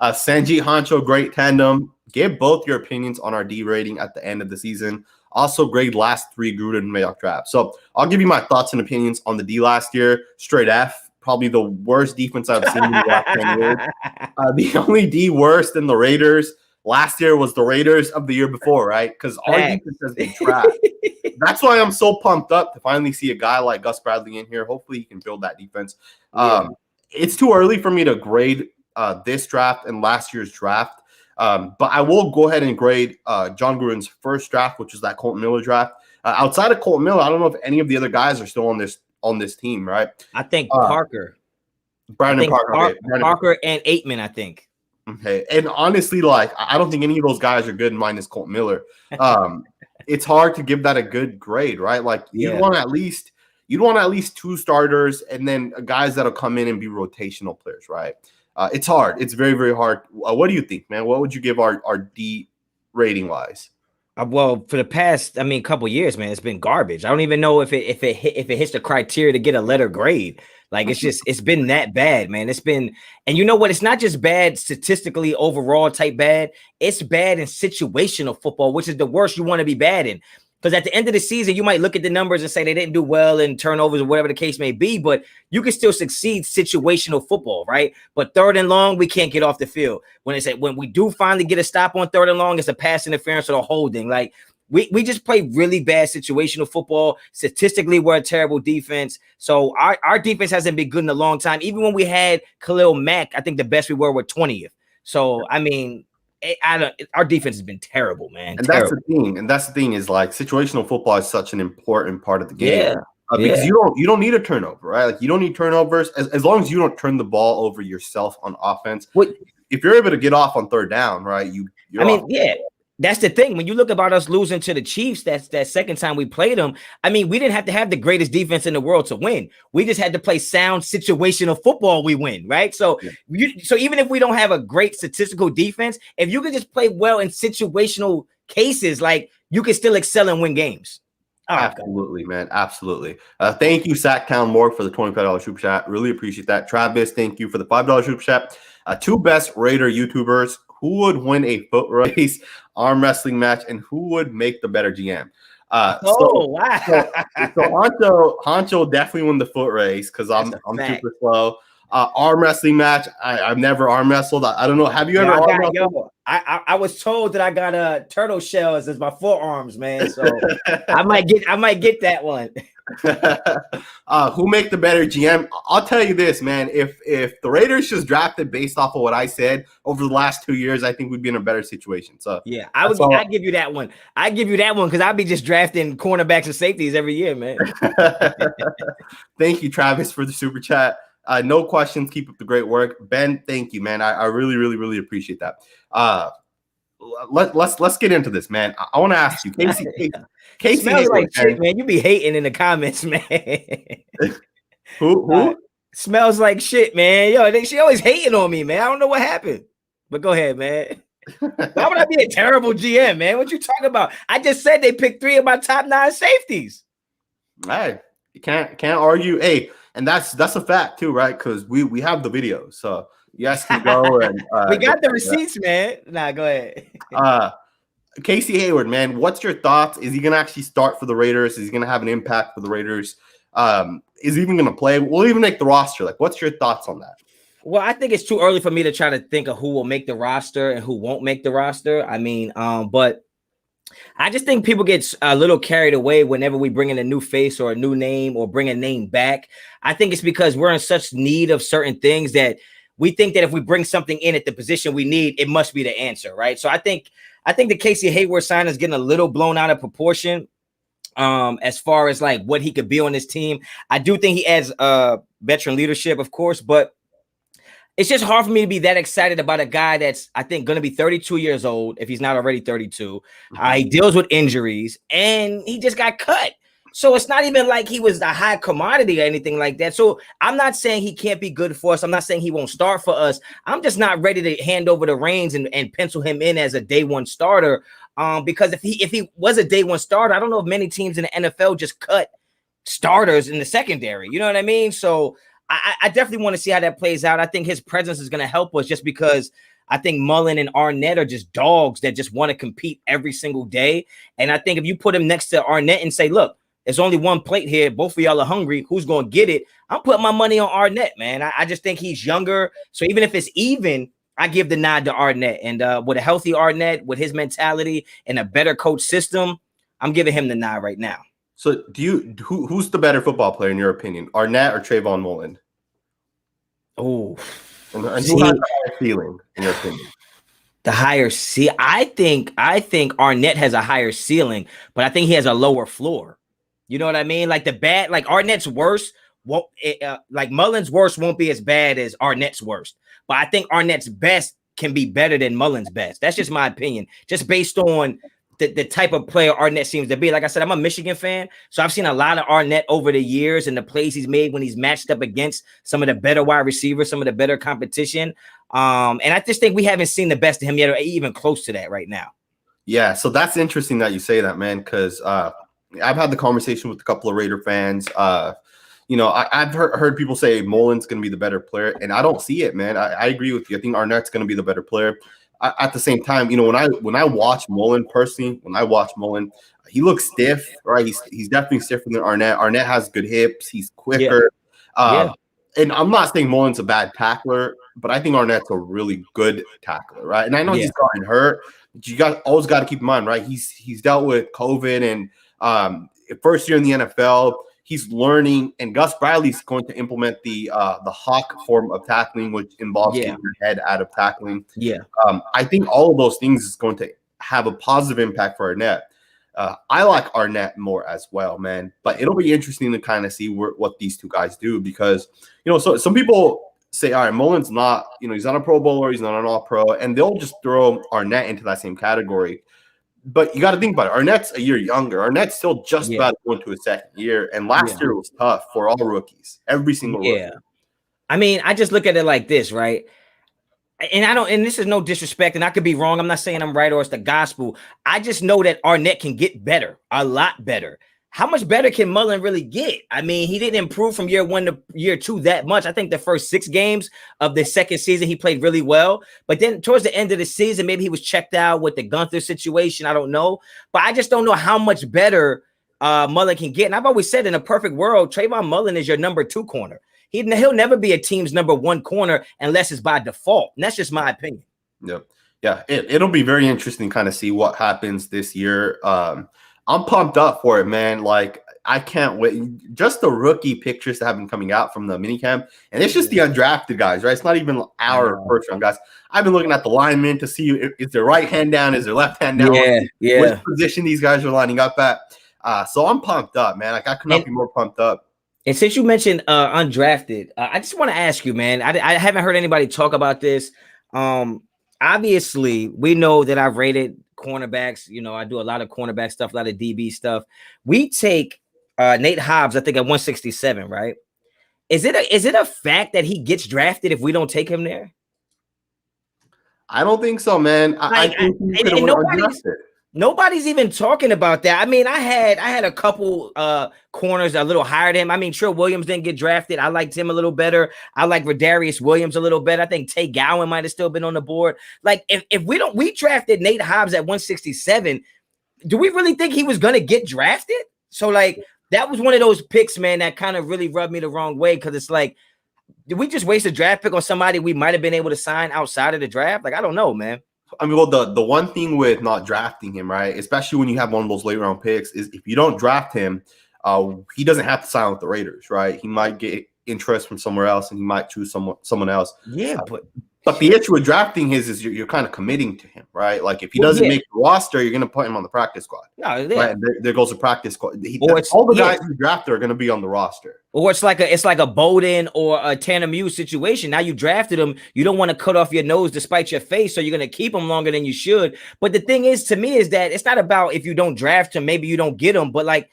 Sanjit, Honcho, great tandem. Give both your opinions on our D rating at the end of the season. Also, grade last 3 Gruden Mayock draft. So I'll give you my thoughts and opinions on the D last year. Straight F. Probably the worst defense I've seen in the last 10 years. The only D worse than the Raiders last year was the Raiders of the year before, right? Because our defense has been trash. That's why I'm so pumped up to finally see a guy like Gus Bradley in here. Hopefully he can build that defense. It's too early for me to grade this draft and last year's draft. But I will go ahead and grade John Gruden's first draft, which is that Colton Miller draft. Outside of Colton Miller, I don't know if any of the other guys are still on this team, right? I think Parker. Brandon Parker. Parker and Aitman, I think. Okay. And honestly, like, I don't think any of those guys are good minus Colton Miller. It's hard to give that a good grade, right? Like, you'd want at least 2 starters and then guys that'll come in and be rotational players, right? It's hard. It's very, very hard. What do you think, man? What would you give our D rating wise? Well, for the past, couple years, man, it's been garbage. I don't even know if it hits the criteria to get a letter grade. Like, it's been that bad, man. It's been, and you know what? It's not just bad statistically overall type bad. It's bad in situational football, which is the worst you want to be bad in. Because at the end of the season, you might look at the numbers and say they didn't do well in turnovers or whatever the case may be, but you can still succeed situational football, right? But 3rd and long, we can't get off the field. When we do finally get a stop on 3rd and long, it's a pass interference or a holding. Like, we just play really bad situational football. Statistically, we're a terrible defense. So our defense hasn't been good in a long time. Even when we had Khalil Mack, I think the best we were 20th. So, our defense has been terrible, man. And that's the thing. And that's the thing is, like, situational football is such an important part of the game. Because you don't need a turnover, right? Like you don't need turnovers as long as you don't turn the ball over yourself on offense. If you're able to get off on third down, right? That's the thing. When you look about us losing to the Chiefs, that's that second time we played them. I mean, we didn't have to have the greatest defense in the world to win. We just had to play sound situational football. We win, right? So, so even if we don't have a great statistical defense, if you could just play well in situational cases, like you can still excel and win games. Oh, absolutely, man. Absolutely. Thank you, Sacktown Morg, for the $25 super chat. Really appreciate that. Travis, thank you for the $5 super chat. Two best Raider YouTubers. Who would win a foot race, arm wrestling match, and who would make the better GM? Wow. So Honcho definitely won the foot race because I'm super slow. Arm wrestling match. I've never arm wrestled. I don't know. Have you ever arm wrestled? I was told that I got turtle shells as my forearms, man. So I might get that one. Who make the better GM? I'll tell you this, man. If the Raiders just drafted based off of what I said over the last 2 years, I think we'd be in a better situation. So yeah, I'd give you that one. I'd give you that one because I'd be just drafting cornerbacks and safeties every year, man. Thank you, Travis, for the super chat. No questions. Keep up the great work. Ben, thank you, man. I really, really, really appreciate that. Let's get into this, man. I want to ask you, Casey smells like shit, man. You be hating in the comments, man. Who? Smells like shit, man. Yo, she always hating on me, man. I don't know what happened. But go ahead, man. Why would I be a terrible GM, man? What you talking about? I just said they picked 3 of my top 9 safeties. Hey, you can't argue. Hey, and that's a fact too, right? Because we have the video, so you guys can go and we got the receipts, man. Nah, go ahead. Casey Hayward, man, what's your thoughts? Is he gonna actually start for the Raiders? Is he gonna have an impact for the Raiders? Is he even gonna play? Will he even make the roster? Like, what's your thoughts on that? Well, I think it's too early for me to try to think of who will make the roster and who won't make the roster. I mean, but I just think people get a little carried away whenever we bring in a new face or a new name or bring a name back. I think it's because we're in such need of certain things that we think that if we bring something in at the position we need, it must be the answer, right? So I think the Casey Hayward sign is getting a little blown out of proportion as far as like what he could be on this team. I do think he adds veteran leadership, of course, but it's just hard for me to be that excited about a guy that's, I think, going to be 32 years old, if he's not already 32. He deals with injuries, and he just got cut. So it's not even like he was a high commodity or anything like that. So I'm not saying he can't be good for us. I'm not saying he won't start for us. I'm just not ready to hand over the reins and pencil him in as a day one starter. Because if he was a day one starter, I don't know if many teams in the NFL just cut starters in the secondary. You know what I mean? So I definitely want to see how that plays out. I think his presence is going to help us just because I think Mullen and Arnett are just dogs that just want to compete every single day. And I think if you put him next to Arnett and say, look, there's only one plate here. Both of y'all are hungry. Who's going to get it? I'm putting my money on Arnett, man. I just think he's younger. So even if it's even, I give the nod to Arnett. And with a healthy Arnett, with his mentality and a better coach system, I'm giving him the nod right now. So who's the better football player in your opinion, Arnett or Trayvon Mullen? Oh, and who has the higher ceiling in your opinion? The higher ceiling. I think Arnett has a higher ceiling, but I think he has a lower floor. You know what I mean? Like Arnett's worst won't like Mullen's worst won't be as bad as Arnett's worst, but I think Arnett's best can be better than Mullen's best. That's just my opinion, just based on the type of player Arnett seems to be. Like I said, I'm a Michigan fan, so I've seen a lot of Arnett over the years and the plays he's made when he's matched up against some of the better wide receivers, some of the better competition. And I just think we haven't seen the best of him yet, or even close to that right now. Yeah, so that's interesting that you say that, man, because I've had the conversation with a couple of Raider fans. I've heard people say Mullen's going to be the better player, and I don't see it, man. I agree with you. I think Arnett's going to be the better player. At the same time, when I watch Mullen personally, he looks stiff, right? He's definitely stiffer than Arnett. Arnett has good hips. He's quicker. And I'm not saying Mullen's a bad tackler, but I think Arnett's a really good tackler, right? And I know he's gotten hurt, but you always got to keep in mind, right? He's dealt with COVID and first year in the NFL. He's learning, and Gus Bradley's going to implement the hawk form of tackling, which involves getting your head out of tackling. Yeah. I think all of those things is going to have a positive impact for Arnett. I like Arnett more as well, man. But it'll be interesting to kind of see what these two guys do because, so some people say, all right, Mullen's not, he's not a Pro Bowler, he's not an All-Pro, and they'll just throw Arnett into that same category. But you got to think about it. Arnett's a year younger. Arnett's still just about to go into his second year, and last year was tough for all rookies, every single rookie. I mean, I just look at it like this, right? And this is no disrespect, and I could be wrong. I'm not saying I'm right or it's the gospel. I just know that Arnett can get better, a lot better. How much better can Mullen really get? I mean, he didn't improve from year 1 to year 2 that much. I think the first 6 games of the second season, he played really well. But then towards the end of the season, maybe he was checked out with the Gunther situation. I don't know. But I just don't know how much better Mullen can get. And I've always said in a perfect world, Trayvon Mullen is your number 2 corner. He'll never be a team's number 1 corner unless it's by default. And that's just my opinion. Yep. Yeah, it'll be very interesting to kind of see what happens this year. I'm pumped up for it, man. Like, I can't wait. Just the rookie pictures that have been coming out from the minicamp, and it's just the undrafted guys, right? It's not even our first round guys. I've been looking at the linemen to see is their right hand down, is their left hand down, which position these guys are lining up at. So I'm pumped up, man. Like, I could not be more pumped up. And since you mentioned undrafted, I just want to ask you, man. I haven't heard anybody talk about this. Obviously, we know that I've rated cornerbacks. I do a lot of cornerback stuff, a lot of DB stuff. We take Nate Hobbs, I think, at 167, right? Is it a fact that he gets drafted if we don't take him there? I don't think so, man. I think he could have undrafted. Nobody's even talking about that. I mean, I had a couple corners a little higher than him. I mean, Trill Williams didn't get drafted. I liked him a little better. I like Rodarius Williams a little better. I think Tay Gowan might have still been on the board. Like, if we drafted Nate Hobbs at 167, do we really think he was gonna get drafted? So, like, that was one of those picks, man, that kind of really rubbed me the wrong way because it's like, did we just waste a draft pick on somebody we might have been able to sign outside of the draft? Like, I don't know, man. I mean, well, the one thing with not drafting him, right, especially when you have one of those late round picks, is if you don't draft him, he doesn't have to sign with the Raiders, right? He might get interest from somewhere else, and he might choose someone else. Yeah, but the issue with drafting is you're kind of committing to him, right? Like, if he doesn't make the roster, you're going to put him on the practice squad. Right? And there goes the practice squad. All the guys you drafted are going to be on the roster. Or it's like a Bowden or a Tanner Muse situation. Now you drafted him, you don't want to cut off your nose despite your face, so you're going to keep him longer than you should. But the thing is, to me, is that it's not about if you don't draft him, maybe you don't get him, but like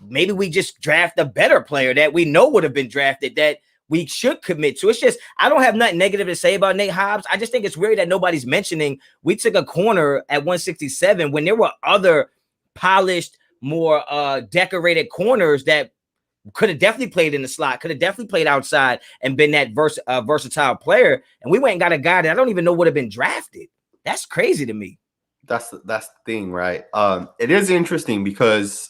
maybe we just draft a better player that we know would have been drafted that we should commit to. It's just, I don't have nothing negative to say about Nate Hobbs. I just think it's weird that nobody's mentioning we took a corner at 167 when there were other polished, more decorated corners that could have definitely played in the slot, could have definitely played outside and been that versatile player. And we went and got a guy that I don't even know would have been drafted. That's crazy to me. That's the thing, right? It is interesting because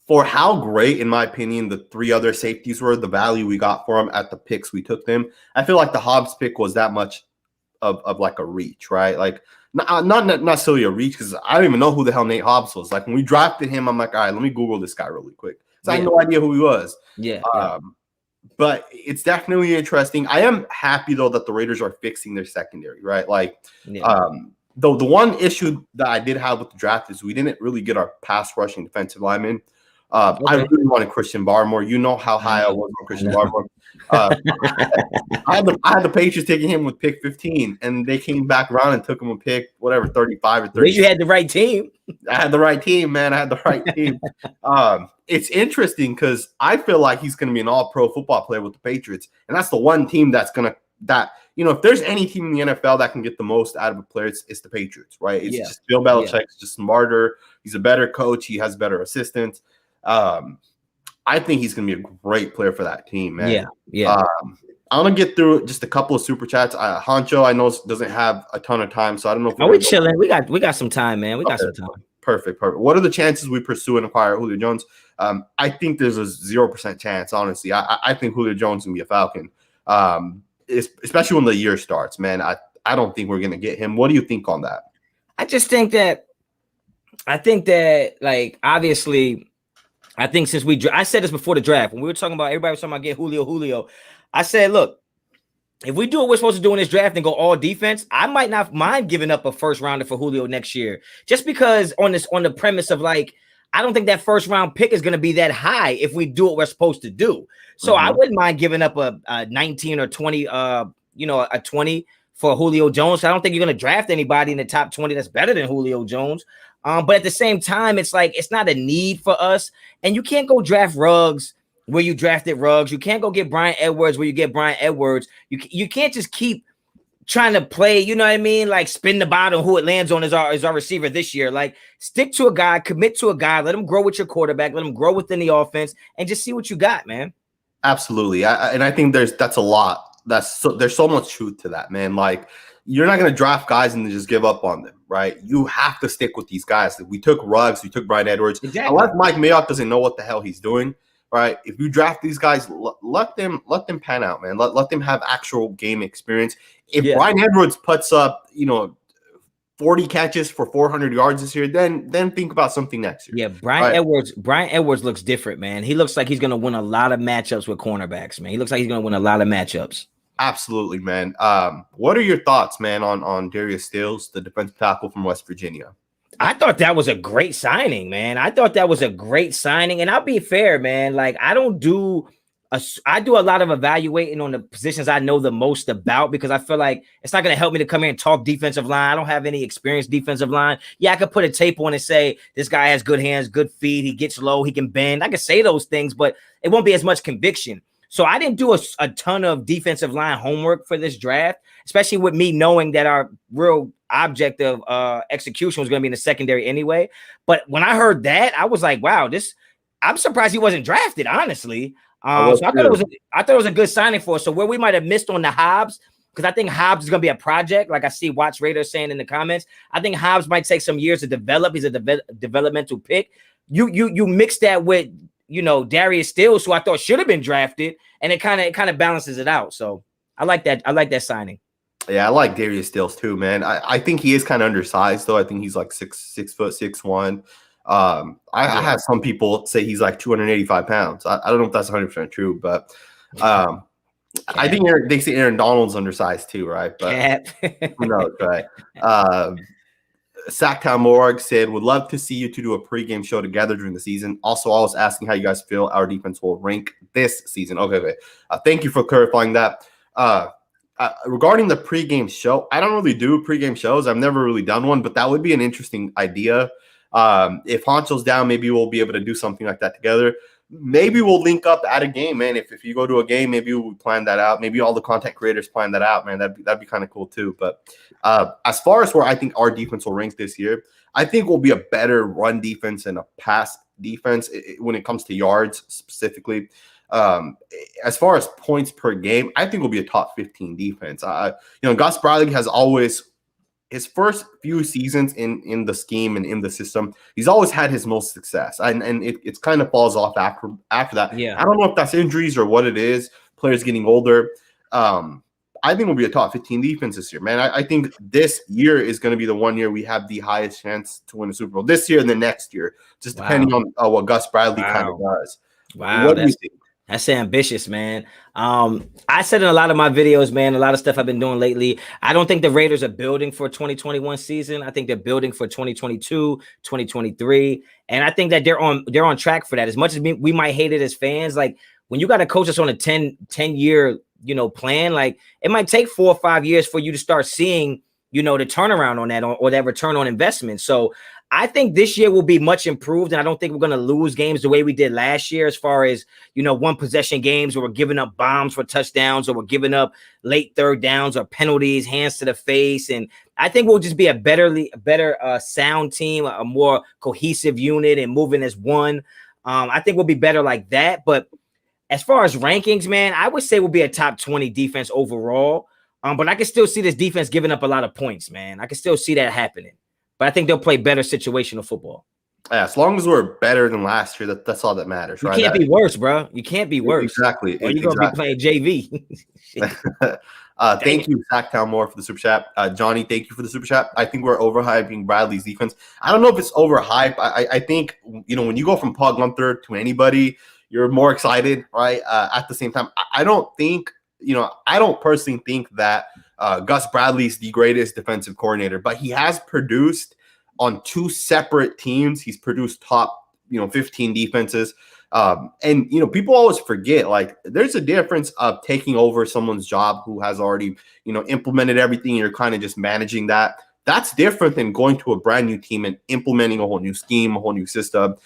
for how great, in my opinion, the 3 other safeties were, the value we got for them at the picks we took them, I feel like the Hobbs pick was that much of like a reach, right? Like, not necessarily a reach because I don't even know who the hell Nate Hobbs was. Like, when we drafted him, I'm like, all right, let me Google this guy really quick. I had no idea who he was. But it's definitely interesting. I am happy, though, that the Raiders are fixing their secondary, right? Like, though the one issue that I did have with the draft is we didn't really get our pass rushing defensive linemen. I really wanted Christian Barmore. You know how high I was on Christian Barmore. I had the Patriots taking him with pick 15, and they came back around and took him with pick 35 or 30. At least you had the right team. I had the right team, man. I had the right team. It's interesting because I feel like he's going to be an all-pro football player with the Patriots, and that's the one team that's going to if there's any team in the NFL that can get the most out of a player, it's the Patriots, right? It's just Bill Belichick's just smarter. He's a better coach. He has better assistants. I think he's going to be a great player for that team, man. I'm going to get through just a couple of super chats. Honcho, I know, doesn't have a ton of time, so I don't know if we're chilling. We got some time, man. We got some time. Perfect. What are the chances we pursue and acquire Julio Jones? I think there's a 0% chance, honestly. I think Julio Jones is going to be a Falcon, especially when the year starts, man. I don't think we're going to get him. What do you think on that? I think that, like, obviously, I think since I said this before the draft, when we were talking about, everybody was talking about get Julio. I said, look, if we do what we're supposed to do in this draft and go all defense, I might not mind giving up a first rounder for Julio next year, just because on the premise of like, I don't think that first round pick is going to be that high if we do what we're supposed to do. So I wouldn't mind giving up a 19 or 20, a 20 for Julio Jones. I don't think you're going to draft anybody in the top 20 that's better than Julio Jones. But at the same time, it's like, it's not a need for us. And you can't go draft Ruggs where you drafted Ruggs. You can't go get Brian Edwards where you get Brian Edwards. You can't just keep trying to play, you know what I mean? Like spin the bottom, who it lands on is our receiver this year. Like stick to a guy, commit to a guy, let him grow with your quarterback, let him grow within the offense, and just see what you got, man. Absolutely. And I think that's a lot. There's so much truth to that, man. Like you're not going to draft guys and then just give up on them, right? You have to stick with these guys. We took Ruggs, we took Brian Edwards. Exactly. Unless Mike Mayock doesn't know what the hell he's doing, right? If you draft these guys, let them pan out, man. Let them have actual game experience. If Brian Edwards puts up, 40 catches for 400 yards this year, then think about something next year. Yeah, Brian Edwards looks different, man. He looks like he's going to win a lot of matchups with cornerbacks, man. He looks like he's going to win a lot of matchups. Absolutely, man. What are your thoughts, man, on Darius Stills, the defensive tackle from West Virginia? I thought that was a great signing, man. I thought that was a great signing. And I'll be fair, man. Like, I do a lot of evaluating on the positions I know the most about, because I feel like it's not going to help me to come here and talk defensive line. I don't have any experienced defensive line. Yeah, I could put a tape on and say, this guy has good hands, good feet. He gets low. He can bend. I could say those things, but it won't be as much conviction. So I didn't do a ton of defensive line homework for this draft, especially with me knowing that our real object of execution was going to be in the secondary anyway. But when I heard that, I was like, wow, I'm surprised he wasn't drafted, honestly. So I thought it was a good signing for us. So where we might have missed on the Hobbs, because I think Hobbs is going to be a project, like I see Watch Raider saying in the comments. I think Hobbs might take some years to develop. He's a developmental pick. You mix that with Darius Stills, who I thought should have been drafted, and it kind of balances it out. So I like that. I like that signing. Yeah, I like Darius Stills too, man. I think he is kind of undersized, though. I think he's like 6'6", 6'1". I have some people say he's like 285 pounds. I don't know if that's 100% true, but I think they say Aaron Donald's undersized too, right? But who knows, right? Sacktown Morg said, would love to see you two do a pregame show together during the season. Also, I was asking how you guys feel our defense will rank this season. Okay. Thank you for clarifying that. Regarding the pregame show, I don't really do pregame shows. I've never really done one, but that would be an interesting idea. If Honcho's down, maybe we'll be able to do something like that together. Maybe we'll link up at a game, man. If you go to a game, maybe we'll plan that out. Maybe all the content creators plan that out, man. That'd be kind of cool too. But as far as where I think our defense will rank this year, I think we'll be a better run defense and a pass defense when it comes to yards specifically. As far as points per game, I think we'll be a top 15 defense. Gus Bradley has always, his first few seasons in the scheme and in the system, he's always had his most success, and it kind of falls off after that. Yeah, I don't know if that's injuries or what it is. Players getting older. I think we'll be a top 15 defense this year, man. I think this year is going to be the one year we have the highest chance to win a Super Bowl. This year and the next year, just depending on what Gus Bradley kind of does. Wow, what do you think? That's ambitious, man. I said in a lot of my videos, man, a lot of stuff I've been doing lately, I don't think the Raiders are building for 2021 season. I think they're building for 2022, 2023. And I think that they're on track for that. As much as we might hate it as fans, like when you got to coach us on a 10-year, plan, like it might take 4 or 5 years for you to start seeing, the turnaround on that or that return on investment. So I think this year will be much improved, and I don't think we're going to lose games the way we did last year as far as, one possession games where we're giving up bombs for touchdowns or we're giving up late third downs or penalties, hands to the face. And I think we'll just be a better sound team, a more cohesive unit and moving as one. I think we'll be better like that. But as far as rankings, man, I would say we'll be a top 20 defense overall. But I can still see this defense giving up a lot of points, man. I can still see that happening. But I think they'll play better situational football. Yeah, as long as we're better than last year, that's all that matters, right? You can't be worse, bro. You can't be worse. Exactly. Or you're going to be playing JV. Thank you, Sacktown Moore, for the super chat. Johnny, thank you for the super chat. I think we're overhyping Bradley's defense. I don't know if it's overhyped. I think, when you go from Paul Gunther to anybody, you're more excited, right? At the same time, I don't think I don't personally think that Gus Bradley's the greatest defensive coordinator, but he has produced on two separate teams. He's produced top, 15 defenses. And people always forget, like, there's a difference of taking over someone's job who has already, implemented everything. And you're kind of just managing that. That's different than going to a brand new team and implementing a whole new scheme, a whole new system,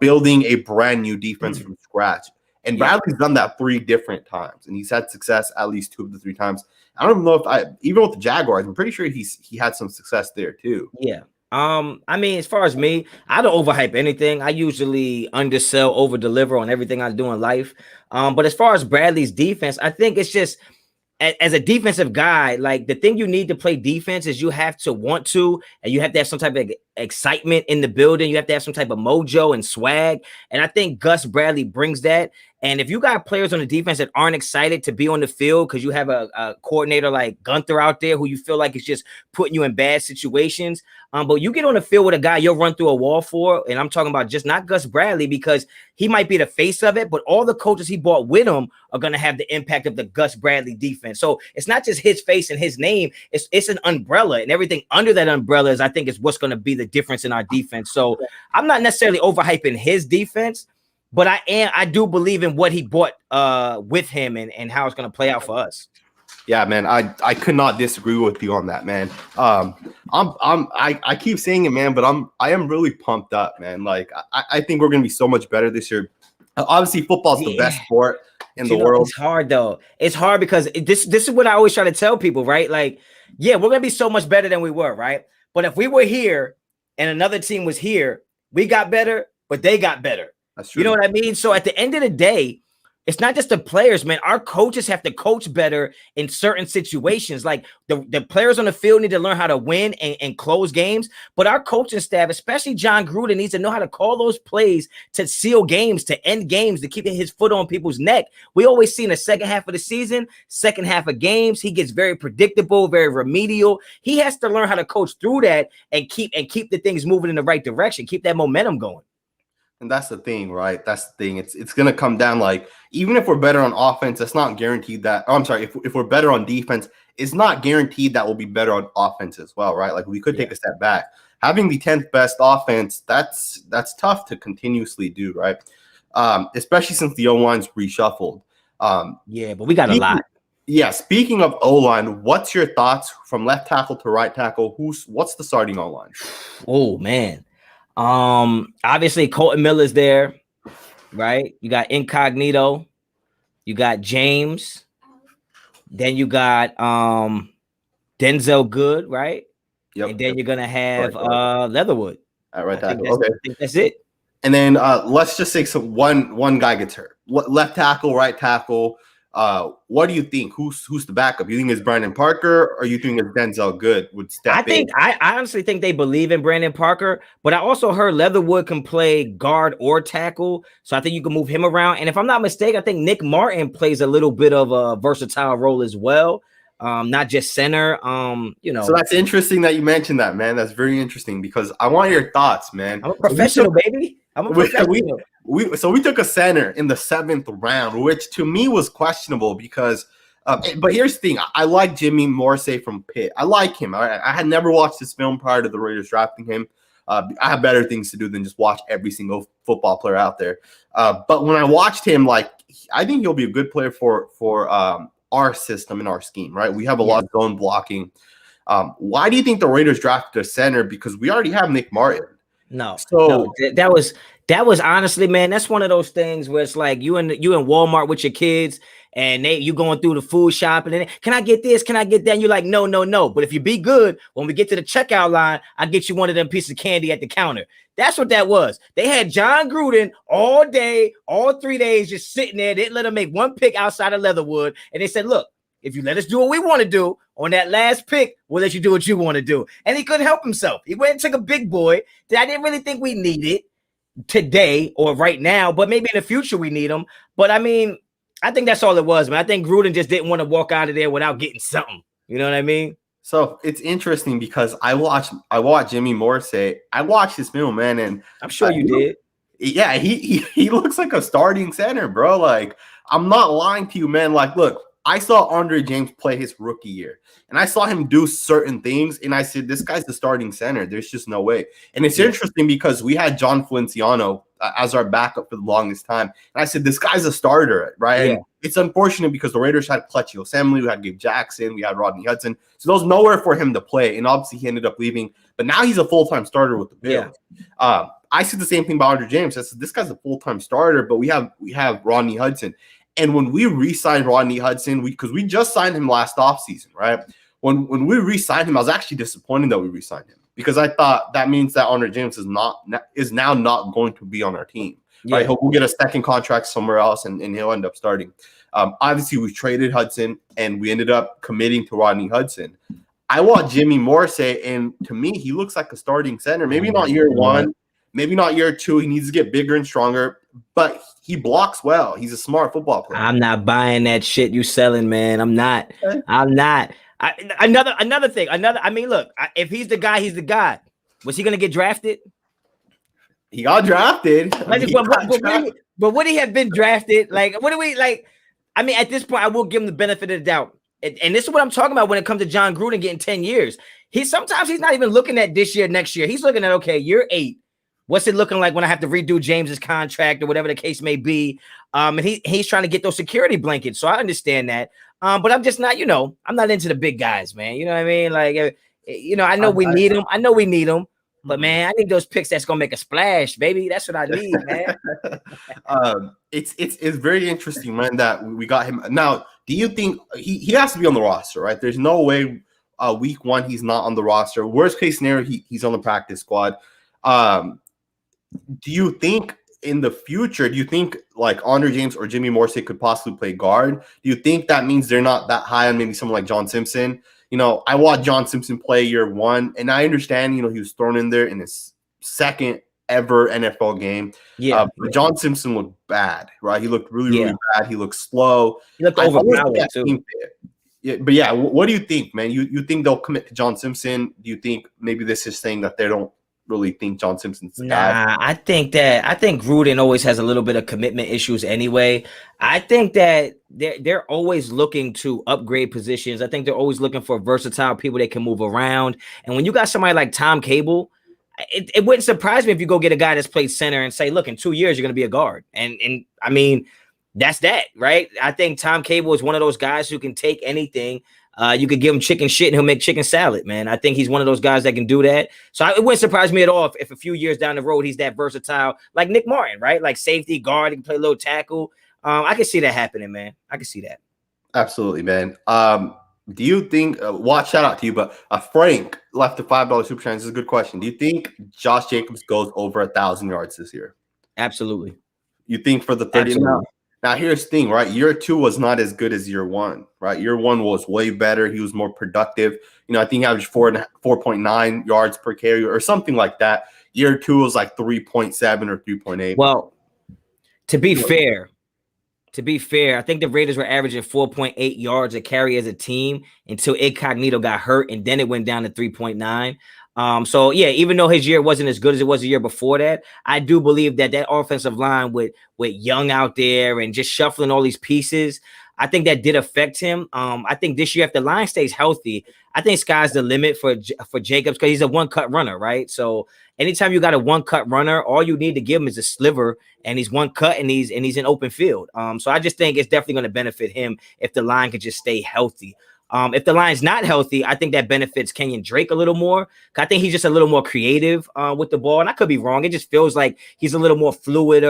building a brand new defense from scratch. And Bradley's done that 3 different times, and he's had success at least 2 of the 3 times. I don't even know if even with the Jaguars, I'm pretty sure he had some success there too. Yeah. I mean, as far as me, I don't overhype anything. I usually undersell, over deliver on everything I do in life. But as far as Bradley's defense, I think it's just, as a defensive guy, like, the thing you need to play defense is you have to want to, and you have to have some type of excitement in the building. You have to have some type of mojo and swag. And I think Gus Bradley brings that. And if you got players on the defense that aren't excited to be on the field because you have a coordinator like Gunther out there who you feel like is just putting you in bad situations, but you get on the field with a guy you'll run through a wall for, and I'm talking about just not Gus Bradley, because he might be the face of it, but all the coaches he brought with him are going to have the impact of the Gus Bradley defense. So it's not just his face and his name, it's an umbrella, and everything under that umbrella I think is what's going to be the difference in our defense. So I'm not necessarily overhyping his defense, but I do believe in what he brought with him and how it's going to play out for us. Yeah, man, I could not disagree with you on that, man. I keep saying it, man, but I am really pumped up, man. Like, I think we're gonna be so much better this year. Obviously, football's the best sport in the world. It's hard though. It's hard because this is what I always try to tell people, right? Like, yeah, we're gonna be so much better than we were, right? But if we were here and another team was here, we got better, but they got better. That's true. You know what I mean? So at the end of the day, it's not just the players, man. Our coaches have to coach better in certain situations. Like, the players on the field need to learn how to win and close games. But our coaching staff, especially John Gruden, needs to know how to call those plays to seal games, to end games, to keep his foot on people's neck. We always see in the second half of the season, second half of games, he gets very predictable, very remedial. He has to learn how to coach through that and keep the things moving in the right direction, keep that momentum going. And that's the thing, right? That's the thing. It's going to come down, like, even if we're better on offense, that's not guaranteed that – I'm sorry, if we're better on defense, it's not guaranteed that we'll be better on offense as well, right? Like, we could take a step back. Having the 10th best offense, that's tough to continuously do, right? Especially since the O-line's reshuffled. Yeah, but we got a lot. Yeah, speaking of O-line, what's your thoughts from left tackle to right tackle? What's the starting O-line? Oh, man. Obviously Colton Miller's there, right? You got Incognito, you got James, then you got Denzel Good, right? Yep. And then you're gonna have Leatherwood. Right tackle. Okay, I think that's it. And then let's just say one guy gets hurt. Left tackle, right tackle. What do you think? Who's the backup? You think it's Brandon Parker, or you think it's Denzel Good would step in? I honestly think they believe in Brandon Parker, but I also heard Leatherwood can play guard or tackle, so I think you can move him around. And if I'm not mistaken, I think Nick Martin plays a little bit of a versatile role as well, not just center. So that's interesting that you mentioned that, man. That's very interesting because I want your thoughts, man. I'm a professional, baby. I'm a professional. We took a center in the 7th round, which to me was questionable because but here's the thing. I like Jimmy Morsay from Pitt. I like him. I had never watched this film prior to the Raiders drafting him. I have better things to do than just watch every single football player out there. But when I watched him, like, I think he'll be a good player for our system and our scheme, right? We have a lot of zone blocking. Why do you think the Raiders drafted a center? Because we already have Nick Martin. No, that was honestly, man, that's one of those things where it's like you in Walmart with your kids and you going through the food shopping and can I get this? Can I get that? And you're like, no. But if you be good, when we get to the checkout line, I'll get you one of them pieces of candy at the counter. That's what that was. They had John Gruden all day, all 3 days, just sitting there. They didn't let him make one pick outside of Leatherwood. And they said, look, if you let us do what we want to do on that last pick, we'll let you do what you want to do. And he couldn't help himself. He went and took a big boy that I didn't really think we needed today or right now, but maybe in the future we need him. But I mean, I think that's all it was, man. I think Gruden just didn't want to walk out of there without getting something. You know what I mean? So it's interesting because I watched Jimmy Morsay. I watched his film, man, and I'm sure you did. Yeah, he looks like a starting center, bro. Like, I'm not lying to you, man. Like, look, I saw Andre James play his rookie year, and I saw him do certain things, and I said, this guy's the starting center. There's just no way. And it's interesting because we had John Feliciano as our backup for the longest time, and I said, this guy's a starter, right? Yeah. And it's unfortunate because the Raiders had Clutchy Osemele, we had Gabe Jackson, we had Rodney Hudson, so there was nowhere for him to play, and obviously he ended up leaving, but now he's a full-time starter with the Bills. Yeah. I said the same thing about Andre James. I said, this guy's a full-time starter, but we have Rodney Hudson. And when we re-signed Rodney Hudson, because we just signed him last offseason, right? When we re-signed him, I was actually disappointed that we re-signed him because I thought that means that Andre James is now not going to be on our team. Yeah. Right? He'll get a second contract somewhere else and he'll end up starting. Obviously, we traded Hudson and we ended up committing to Rodney Hudson. I watched Jimmy Morsay, and to me, he looks like a starting center. Maybe not year one, maybe not year two. He needs to get bigger and stronger, but he blocks well. He's a smart football player. I'm not buying that shit you selling, man. I'm not. Another thing. I mean, look, if he's the guy, he's the guy. Was he going to get drafted? He got drafted. But would he have been drafted? Like, what do we like? I mean, at this point, I will give him the benefit of the doubt. And this is what I'm talking about when it comes to John Gruden getting 10 years. Sometimes he's not even looking at this year, next year. He's looking at, okay, year 8. What's it looking like when I have to redo James's contract or whatever the case may be? And he's trying to get those security blankets. So I understand that. But I'm just not, I'm not into the big guys, man. You know what I mean? Like, I know we need them. But man, I need those picks that's gonna make a splash, baby. That's what I need, man. It's very interesting, man, that we got him. Now, do you think he has to be on the roster, right? There's no way week 1 he's not on the roster. Worst case scenario, he's on the practice squad. Do you think in the future, like Andre James or Jimmy Morsay could possibly play guard? Do you think that means they're not that high on maybe someone like John Simpson? I watched John Simpson play year 1, and I understand, he was thrown in there in his second ever NFL game. Yeah. But John Simpson looked bad, right? He looked really bad. He looked slow. He looked overpowered too. Yeah, but yeah, what do you think, man? You think they'll commit to John Simpson? Do you think maybe this is saying that they don't really think John Simpson's the guy? I think Gruden always has a little bit of commitment issues anyway. I think that they're always looking to upgrade positions. I think they're always looking for versatile people that can move around. And when you got somebody like Tom Cable, it wouldn't surprise me if you go get a guy that's played center and say, look, in 2 years, you're going to be a guard. And I mean, that's that, right? I think Tom Cable is one of those guys who can take anything. You could give him chicken shit and he'll make chicken salad, man. I think he's one of those guys that can do that. So it wouldn't surprise me at all if a few years down the road, he's that versatile, like Nick Martin, right? Like safety, guard, he can play a little tackle. I can see that happening, man. I can see that. Absolutely, man. Do you think, shout out to you, but Frank left a $5 super chat. This is a good question. Do you think Josh Jacobs goes over 1,000 yards this year? Absolutely. You think for the 30? Now, here's the thing, right? Year 2 was not as good as year 1, right? Year 1 was way better. He was more productive. I think he averaged 4.9 yards per carry or something like that. Year 2 was like 3.7 or 3.8. Well, to be fair, I think the Raiders were averaging 4.8 yards a carry as a team until Incognito got hurt, and then it went down to 3.9. So yeah, even though his year wasn't as good as it was the year before that, I do believe that offensive line with Young out there and just shuffling all these pieces, I think that did affect him. I think this year, if the line stays healthy, I think sky's the limit for Jacobs because he's a one-cut runner, right? So anytime you got a one-cut runner, all you need to give him is a sliver, and he's one cut, and he's in open field. So I just think it's definitely going to benefit him if the line can just stay healthy. If the line's not healthy, I think that benefits Kenyon Drake a little more. I think he's just a little more creative with the ball. And I could be wrong. It just feels like he's a little more fluid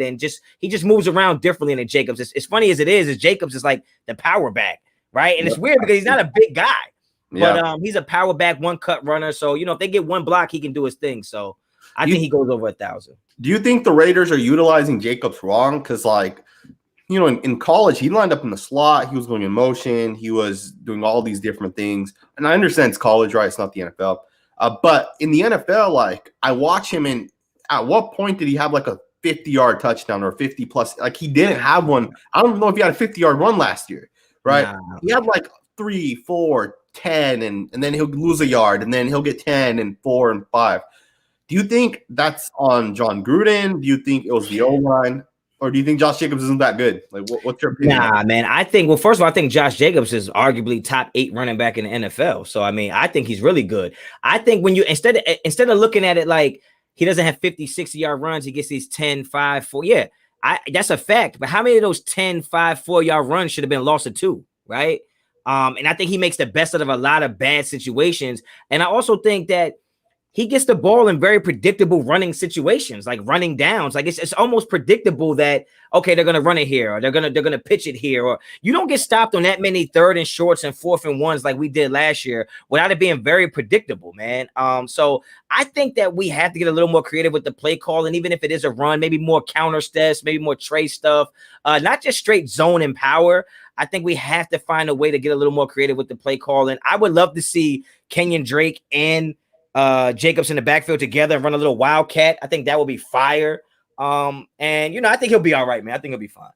and he just moves around differently than Jacobs. As funny as it is Jacobs is like the power back, right? And it's weird because he's not a big guy, but he's a power back, one cut runner. So, if they get one block, he can do his thing. So I think he goes over 1,000. Do you think the Raiders are utilizing Jacobs wrong? Because in college, he lined up in the slot. He was going in motion. He was doing all these different things. And I understand it's college, right? It's not the NFL. But in the NFL, I watch him, and at what point did he have a 50-yard touchdown or 50 plus? He didn't have one. I don't know if he had a 50-yard run last year, right? Nah. He had 3, 4, 10, and then he'll lose a yard, and then he'll get 10 and 4 and 5. Do you think that's on John Gruden? Do you think it was the O-line? Or do you think Josh Jacobs isn't that good? Like, what's your opinion? Nah, man. I think, well, first of all, I think Josh Jacobs is arguably top 8 running back in the NFL. So, I mean, I think he's really good. I think when you, instead of looking at it like he doesn't have 50, 60-yard runs, he gets these 10, 5, 4. Yeah, that's a fact. But how many of those 10, 5, 4-yard runs should have been lost to 2, right? And I think he makes the best out of a lot of bad situations. And I also think that he gets the ball in very predictable running situations, like running downs. Like it's almost predictable that, okay, they're gonna run it here, or they're gonna pitch it here, or you don't get stopped on that many 3rd and shorts and 4th and 1s like we did last year without it being very predictable, man. So I think that we have to get a little more creative with the play call, and even if it is a run, maybe more counter steps, maybe more trace stuff, not just straight zone and power. I think we have to find a way to get a little more creative with the play call, and I would love to see Kenyon Drake and Jacobs in the backfield together and run a little wildcat. I think that would be fire. And I think he'll be all right, man. I think he'll be fine.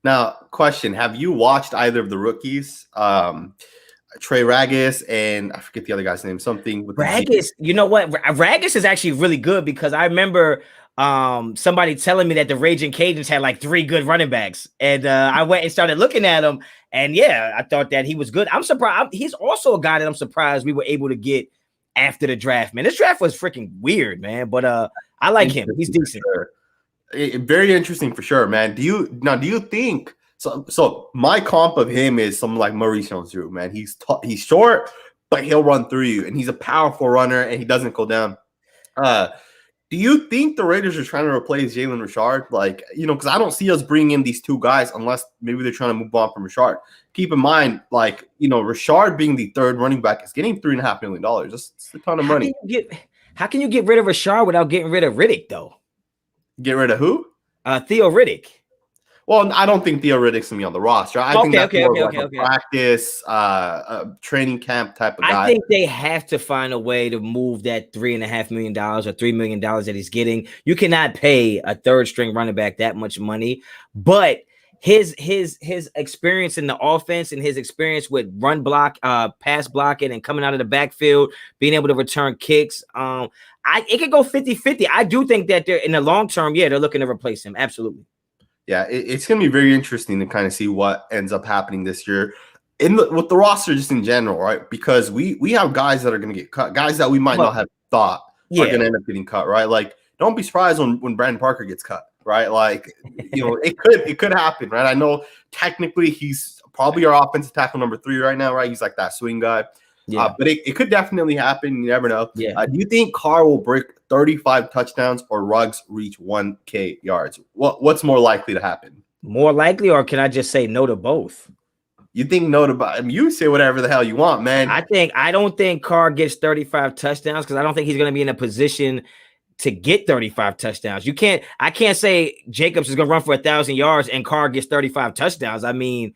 Now, question: have you watched either of the rookies? Trey Ragas and I forget the other guy's name. Something with Ragas. You know what? Ragas is actually really good because I remember somebody telling me that the Raging Cajuns had like 3 good running backs, and I went and started looking at them, and yeah, I thought that he was good. I'm surprised. He's also a guy that I'm surprised we were able to get after the draft, man. This draft was freaking weird, man. But I like him. He's decent. Sure. Very interesting for sure, man. Do you think so? So my comp of him is something like Maurice Jones-Drew, man. He's short, but he'll run through you, and he's a powerful runner, and he doesn't go down. Do you think the Raiders are trying to replace Jalen Richard? Like, because I don't see us bringing in these 2 guys unless maybe they're trying to move on from Richard. Keep in mind, like, Richard being the 3rd running back is getting $3.5 million. That's a ton of money. How can you get rid of Richard without getting rid of Riddick, though? Get rid of who? Theo Riddick. Well, I don't think Theo Riddick's gonna be on the roster. I think that's more like a practice, training camp type of guy. I think they have to find a way to move that $3.5 million or $3 million that he's getting. You cannot pay a 3rd string running back that much money, but his experience in the offense and his experience with run block, pass blocking, and coming out of the backfield, being able to return kicks. It could go 50-50. I do think that they're in the long term, they're looking to replace him. Absolutely. Yeah, it's going to be very interesting to kind of see what ends up happening this year with the roster just in general, right? Because we have guys that are going to get cut, guys that we might not have thought are going to end up getting cut, right? Like, don't be surprised when Brandon Parker gets cut, right? Like, it could happen, right? I know technically he's probably our offensive tackle number 3 right now, right? He's like that swing guy. Yeah. But it could definitely happen. You never know. Yeah. Do you think Carr will break 35 touchdowns or Ruggs reach 1K yards? What's more likely to happen? More likely, or can I just say no to both? You think no to both? I mean, you say whatever the hell you want, man. I don't think Carr gets 35 touchdowns because I don't think he's going to be in a position to get 35 touchdowns. I can't say Jacobs is going to run for 1,000 yards and Carr gets 35 touchdowns. I mean,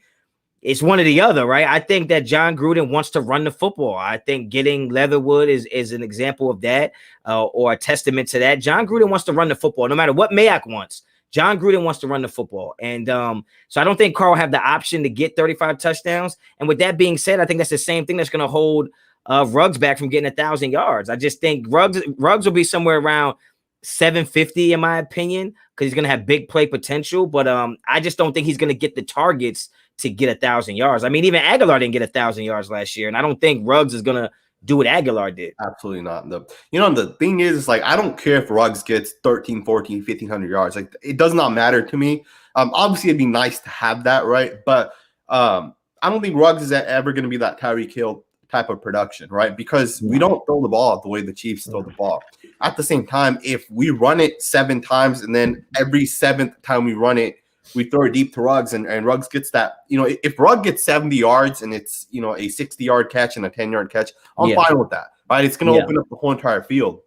it's one or the other, right? I think that John Gruden wants to run the football. I think getting Leatherwood is an example of that, or a testament to that. John Gruden wants to run the football, no matter what Mayock wants. John Gruden wants to run the football, and so I don't think Carl will have the option to get 35 touchdowns. And with that being said, I think that's the same thing that's going to hold Ruggs back from getting 1,000 yards. I just think Ruggs will be somewhere around 750 in my opinion, because he's going to have big play potential. But I just don't think he's going to get the targets to get 1,000 yards. I mean, even Aguilar didn't get 1,000 yards last year, and I don't think Ruggs is going to do what Aguilar did. Absolutely not. The thing is like, I don't care if Ruggs gets 13, 14, 1,500 yards. Like, it does not matter to me. Obviously, it'd be nice to have that, right? But I don't think Ruggs is ever going to be that Tyreek Hill type of production, right? Because we don't throw the ball the way the Chiefs throw the ball. At the same time, if we run it 7 times and then every 7th time we run it, we throw it deep to Ruggs and Ruggs gets that, if Ruggs gets 70 yards and it's, a 60-yard catch and a 10-yard catch, I'm fine with that, right? It's going to open up the whole entire field.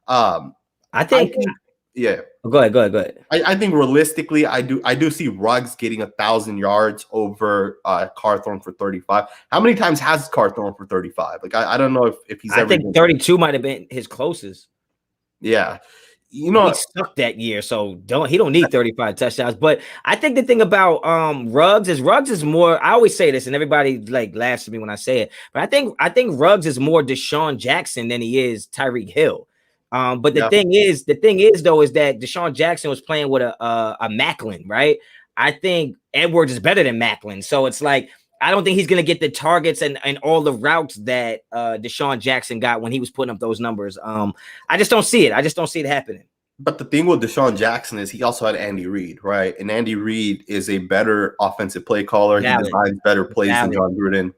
I think Go ahead. I think realistically, I do see Ruggs getting 1,000 yards over Carr throwing for 35. How many times has Carr thrown for 35? Like, I don't know if he's ever. I think 32 might have been his closest. Yeah. He sucked that year, so he don't need 35 touchdowns. But I think the thing about Ruggs is more. I always say this, and everybody like laughs at me when I say it. But I think Ruggs is more Deshaun Jackson than he is Tyreek Hill. But the thing is though, is that Deshaun Jackson was playing with a Macklin, right? I think Edwards is better than Macklin, so it's like I don't think he's gonna get the targets and all the routes that Deshaun Jackson got when he was putting up those numbers. I just don't see it. I just don't see it happening. But the thing with Deshaun Jackson is he also had Andy Reid, right? And Andy Reid is a better offensive play caller. He designs better plays than John Gruden.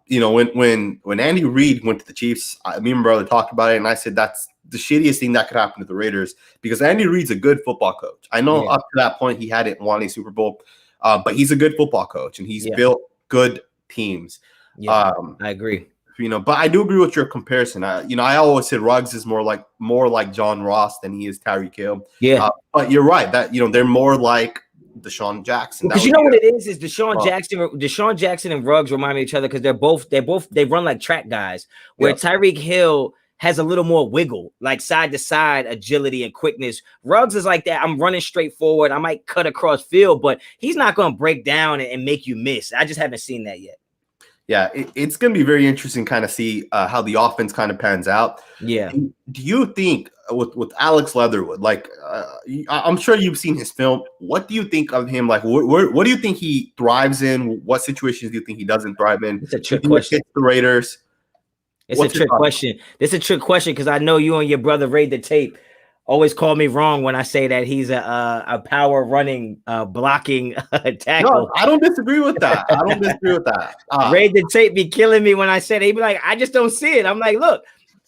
You know, when Andy Reid went to the Chiefs, me and my brother talked about it, and I said that's the shittiest thing that could happen to the Raiders because Andy Reid's a good football coach. I know up to that point he hadn't won a Super Bowl, but he's a good football coach, and he's built good teams. Yeah, I agree. You know, but I do agree with your comparison. I always said Ruggs is more like John Ross than he is Tyreek Hill. Yeah, but you're right that they're more like Deshaun Jackson. Because you know what it is Deshaun Jackson and Ruggs remind me of each other because they run like track guys. Where Tyreek Hill has a little more wiggle, like side to side agility and quickness. Ruggs is like that. I'm running straight forward. I might cut across field, but he's not going to break down and make you miss. I just haven't seen that yet. Yeah, it's going to be very interesting kind of see how the offense kind of pans out. Yeah. Do you think with Alex Leatherwood, like I'm sure you've seen his film. What do you think of him? Like, what do you think he thrives in? What situations do you think he doesn't thrive in? It's a trick question. The Raiders. It's a trick question. It's a trick question because I know you and your brother Raid the Tape always call me wrong when I say that he's a power running, blocking tackle. No, I don't disagree with that. Raid the Tape be killing me when I said it. He'd be like, I just don't see it. I'm like, look,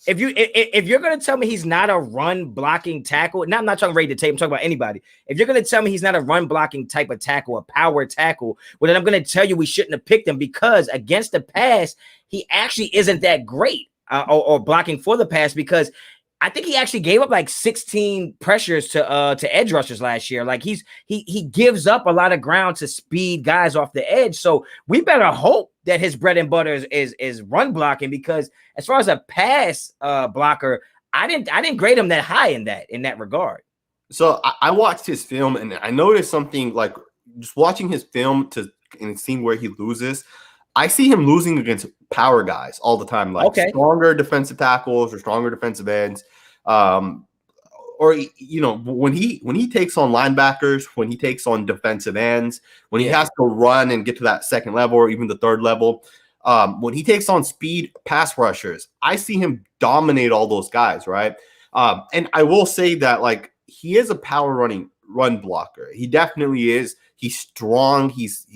if you're gonna tell me he's not a run blocking tackle, now I'm not talking Raid the Tape, I'm talking about anybody. If you're gonna tell me he's not a run blocking type of tackle, a power tackle, well then I'm gonna tell you we shouldn't have picked him because against the pass, he actually isn't that great or blocking for the pass because I think he actually gave up like 16 pressures to edge rushers last year. Like he gives up a lot of ground to speed guys off the edge. So we better hope that his bread and butter is run blocking because as far as a pass blocker, I didn't grade him that high in that regard. So I watched his film and I noticed something like just watching his film and seeing where he loses. I see him losing against power guys all the time, like stronger defensive tackles or stronger defensive ends. Or when he takes on linebackers, when he takes on defensive ends, when he has to run and get to that second level or even the third level, when he takes on speed pass rushers, I see him dominate all those guys, right? And I will say that like he is a power run blocker. He definitely is. He's strong. He's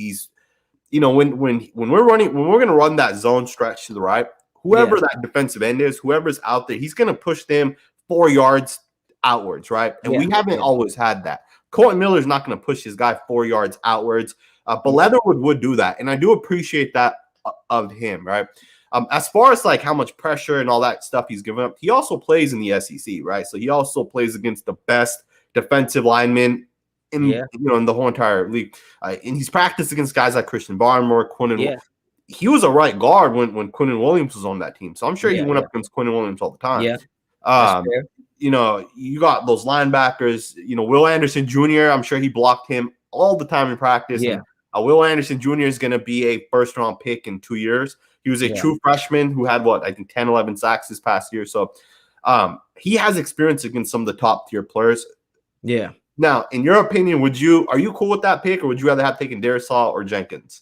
when we're going to run that zone stretch to the right, whoever that defensive end is, whoever's out there, he's going to push them 4 yards outwards, right? And we haven't always had that. Colton Miller's not going to push his guy 4 yards outwards, but Leatherwood would do that, and I do appreciate that of him, right? As far as like how much pressure and all that stuff he's given up, he also plays in the SEC, right? So he also plays against the best defensive linemen in the whole entire league, and he's practiced against guys like Christian Barmore, Quinnen. He was a right guard when Quinnen Williams was on that team, so I'm sure he went up against Quinnen Williams all the time. You got those linebackers. Will Anderson Jr. I'm sure he blocked him all the time in practice. And, Will Anderson Jr. is going to be a first-round pick in 2 years. He was a true freshman who had 10, 11 sacks this past year. So he has experience against some of the top-tier players. Yeah. Now, in your opinion, are you cool with that pick, or would you rather have taken Darisaw or Jenkins?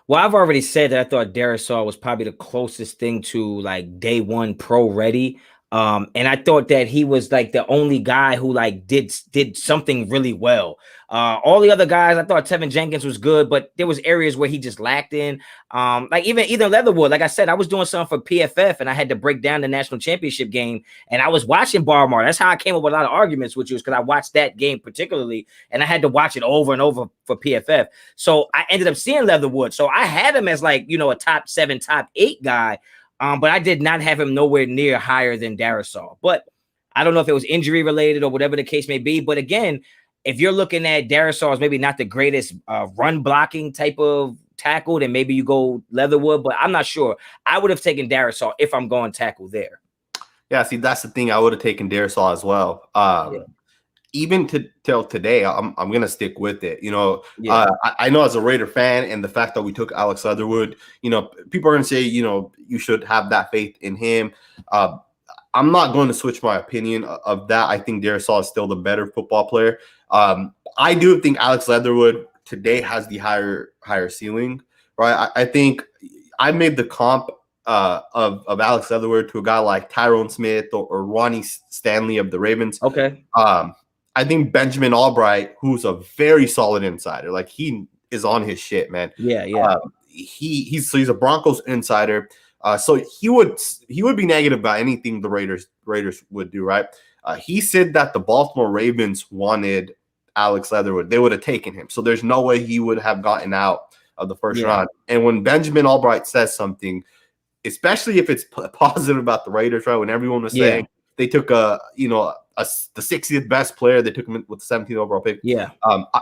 Well, I've already said that I thought Darisaw was probably the closest thing to like day one pro ready. And I thought that he was like the only guy who like did something really well. All the other guys, I thought Tevin Jenkins was good, but there was areas where he just lacked in. Like even Leatherwood, like I said, I was doing something for PFF and I had to break down the national championship game and I was watching Barmore. That's how I came up with a lot of arguments with you, is because I watched that game particularly and I had to watch it over and over for PFF. So I ended up seeing Leatherwood. So I had him as like, a top 7, top 8 guy. But I did not have him nowhere near higher than Darisaw. But I don't know if it was injury related or whatever the case may be. But again, if you're looking at Darisaw as maybe not the greatest run blocking type of tackle, then maybe you go Leatherwood. But I'm not sure. I would have taken Darisaw if I'm going tackle there. Yeah, see, that's the thing. I would have taken Darisaw as well. Even till today, I'm gonna stick with it. I know as a Raider fan, and the fact that we took Alex Leatherwood, people are gonna say, you should have that faith in him. I'm not going to switch my opinion of that. I think Darisaw is still the better football player. I do think Alex Leatherwood today has the higher ceiling, right? I think I made the comp of Alex Leatherwood to a guy like Tyrone Smith or Ronnie Stanley of the Ravens. Okay. I think Benjamin Albright, who's a very solid insider, like he is on his shit, man. Yeah, yeah. He's a Broncos insider. So he would be negative about anything the Raiders would do, right? He said that the Baltimore Ravens wanted Alex Leatherwood. They would have taken him. So there's no way he would have gotten out of the first round. And when Benjamin Albright says something, especially if it's positive about the Raiders, right? When everyone was saying they took the 60th best player, they took him with the 17th overall pick. Yeah.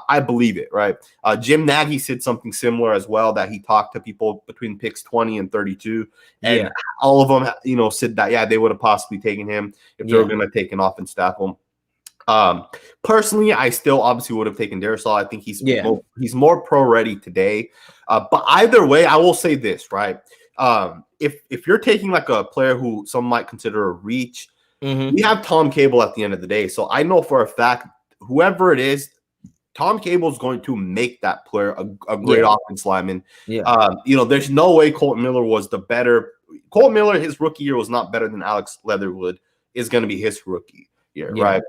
I believe it, right? Jim Nagy said something similar as well, that he talked to people between picks 20 and 32, and all of them, said that they would have possibly taken him if they were going to take an offense tackle. Personally, I still obviously would have taken Darisaw. I think he's more pro ready today. But either way, I will say this, right? If you're taking like a player who some might consider a reach, we have Tom Cable at the end of the day. So I know for a fact, whoever it is, Tom Cable is going to make that player a great offense lineman. There's no way Colton Miller was the better. Colton Miller, his rookie year was not better than Alex Leatherwood is going to be his rookie year, right?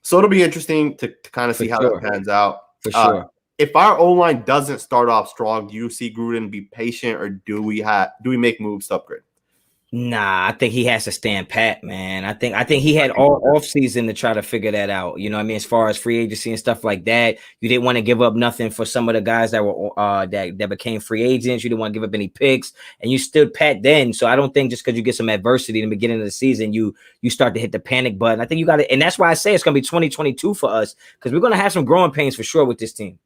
So it'll be interesting to kind of see how that pans out. For sure. If our O-line doesn't start off strong, do you see Gruden be patient, or do we make moves to upgrade? Nah, I think he has to stand pat, man. I think he had all off season to try to figure that out. You know what I mean? As far as free agency and stuff like that, you didn't want to give up nothing for some of the guys that were that became free agents. You didn't want to give up any picks, and you stood pat then. So I don't think just because you get some adversity in the beginning of the season, you start to hit the panic button. I think you got to, and that's why I say it's going to be 2022 for us, because we're going to have some growing pains for sure with this team.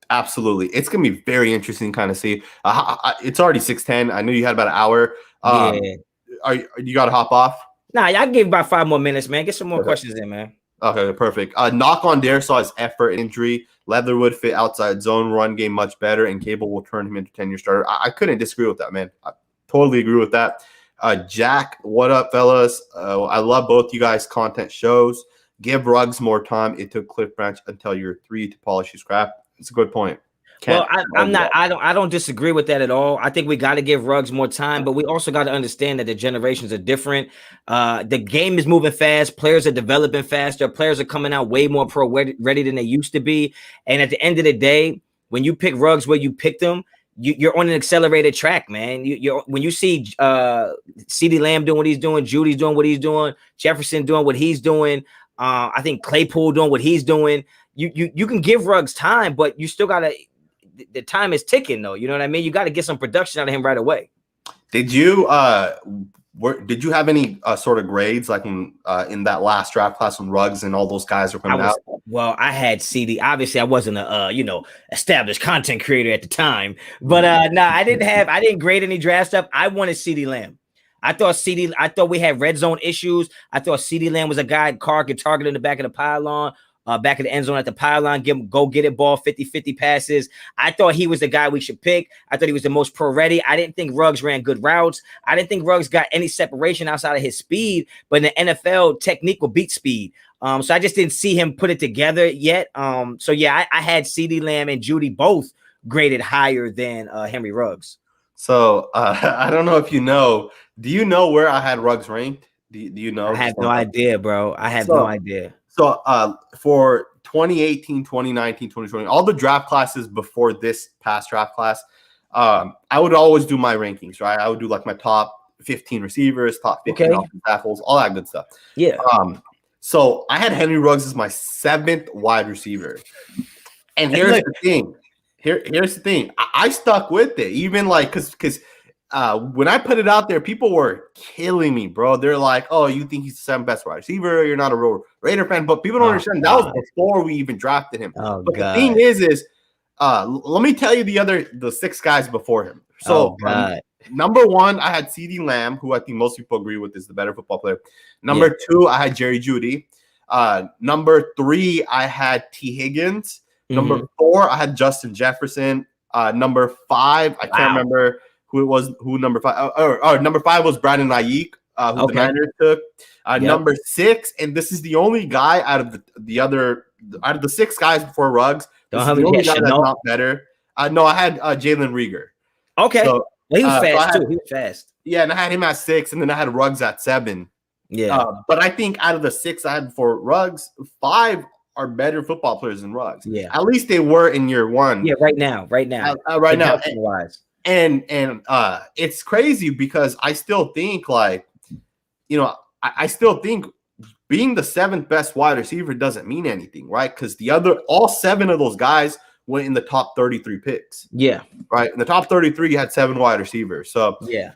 Absolutely. It's going to be very interesting to kind of see. It's already 6:10. I knew you had about an hour. You got to hop off? Nah, I give about 5 more minutes, man. Get some more questions in, man. Okay, perfect. Knock on Darisaw's effort and injury. Leatherwood fit outside zone, run game much better, and Cable will turn him into 10-year starter. I couldn't disagree with that, man. I totally agree with that. Jack, what up, fellas? I love both you guys' content shows. Give Ruggs more time. It took Cliff Branch until year 3 to polish his craft. It's a good point. I don't disagree with that at all. I think we got to give Ruggs more time, but we also got to understand that the generations are different. The game is moving fast. Players are developing faster. Players are coming out way more pro ready than they used to be. And at the end of the day, when you pick Ruggs where you picked him, you're on an accelerated track, man. When you see CeeDee Lamb doing what he's doing, Judy's doing what he's doing, Jefferson doing what he's doing, I think Claypool doing what he's doing. You can give Ruggs time, but you still gotta. The time is ticking, though. You know what I mean? You got to get some production out of him right away. Did you have any sort of grades like in that last draft class when Ruggs and all those guys were coming out? Well, I had CD. Obviously, I wasn't a established content creator at the time, but I didn't grade any draft stuff. I wanted CeeDee Lamb. I thought we had red zone issues. I thought CeeDee Lamb was a guy Carr could target in the back of the pylon. Back of the end zone at the pylon, go get it ball, 50-50 passes. I thought he was the guy we should pick. I thought he was the most pro ready. I didn't think Ruggs ran good routes. I didn't think Ruggs got any separation outside of his speed, but in the NFL, technique will beat speed. So I just didn't see him put it together yet. I had CeeDee Lamb and Judy both graded higher than Henry Ruggs. So I don't know if you know. Do you know where I had Ruggs ranked? Do you know? I have no idea, bro. I have no idea. So for 2018, 2019, 2020, all the draft classes before this past draft class, I would always do my rankings, right? I would do like my top 15 receivers, top 15 offensive tackles, all that good stuff. Yeah. So I had Henry Ruggs as my 7th wide receiver. And here's the thing. Here's the thing. I stuck with it, even like because when I put it out there, people were killing me, bro. They're like, "Oh, you think he's the 7th best wide receiver? You're not a real Raider fan." But people don't understand that was before we even drafted him. But the thing is, let me tell you the 6 guys before him. So number 1, I had CeeDee Lamb, who I think most people agree with is the better football player. Number 2, I had Jerry Jeudy. Number 3, I had T. Higgins. Number 4, I had Justin Jefferson. Number 5, I can't remember who it was. Who number 5? Number 5 was Brandon Ayuk. who the Niners took. Number 6, and this is the only guy out of the 6 guys before Ruggs. This is the only guy that's not better. No, I had Jalen Reagor. Okay. So, well, he was fast too. He was fast. Yeah, and I had him at 6, and then I had Ruggs at 7. Yeah. But I think out of the 6 I had for Ruggs, 5 are better football players than Ruggs. Yeah. At least they were in year 1. Yeah, right now. Right now. And it's crazy because I still think I still think being the 7th best wide receiver doesn't mean anything, right? Because all 7 of those guys went in the top 33 picks. Yeah. Right. In the top 33, you had 7 wide receivers. So yeah.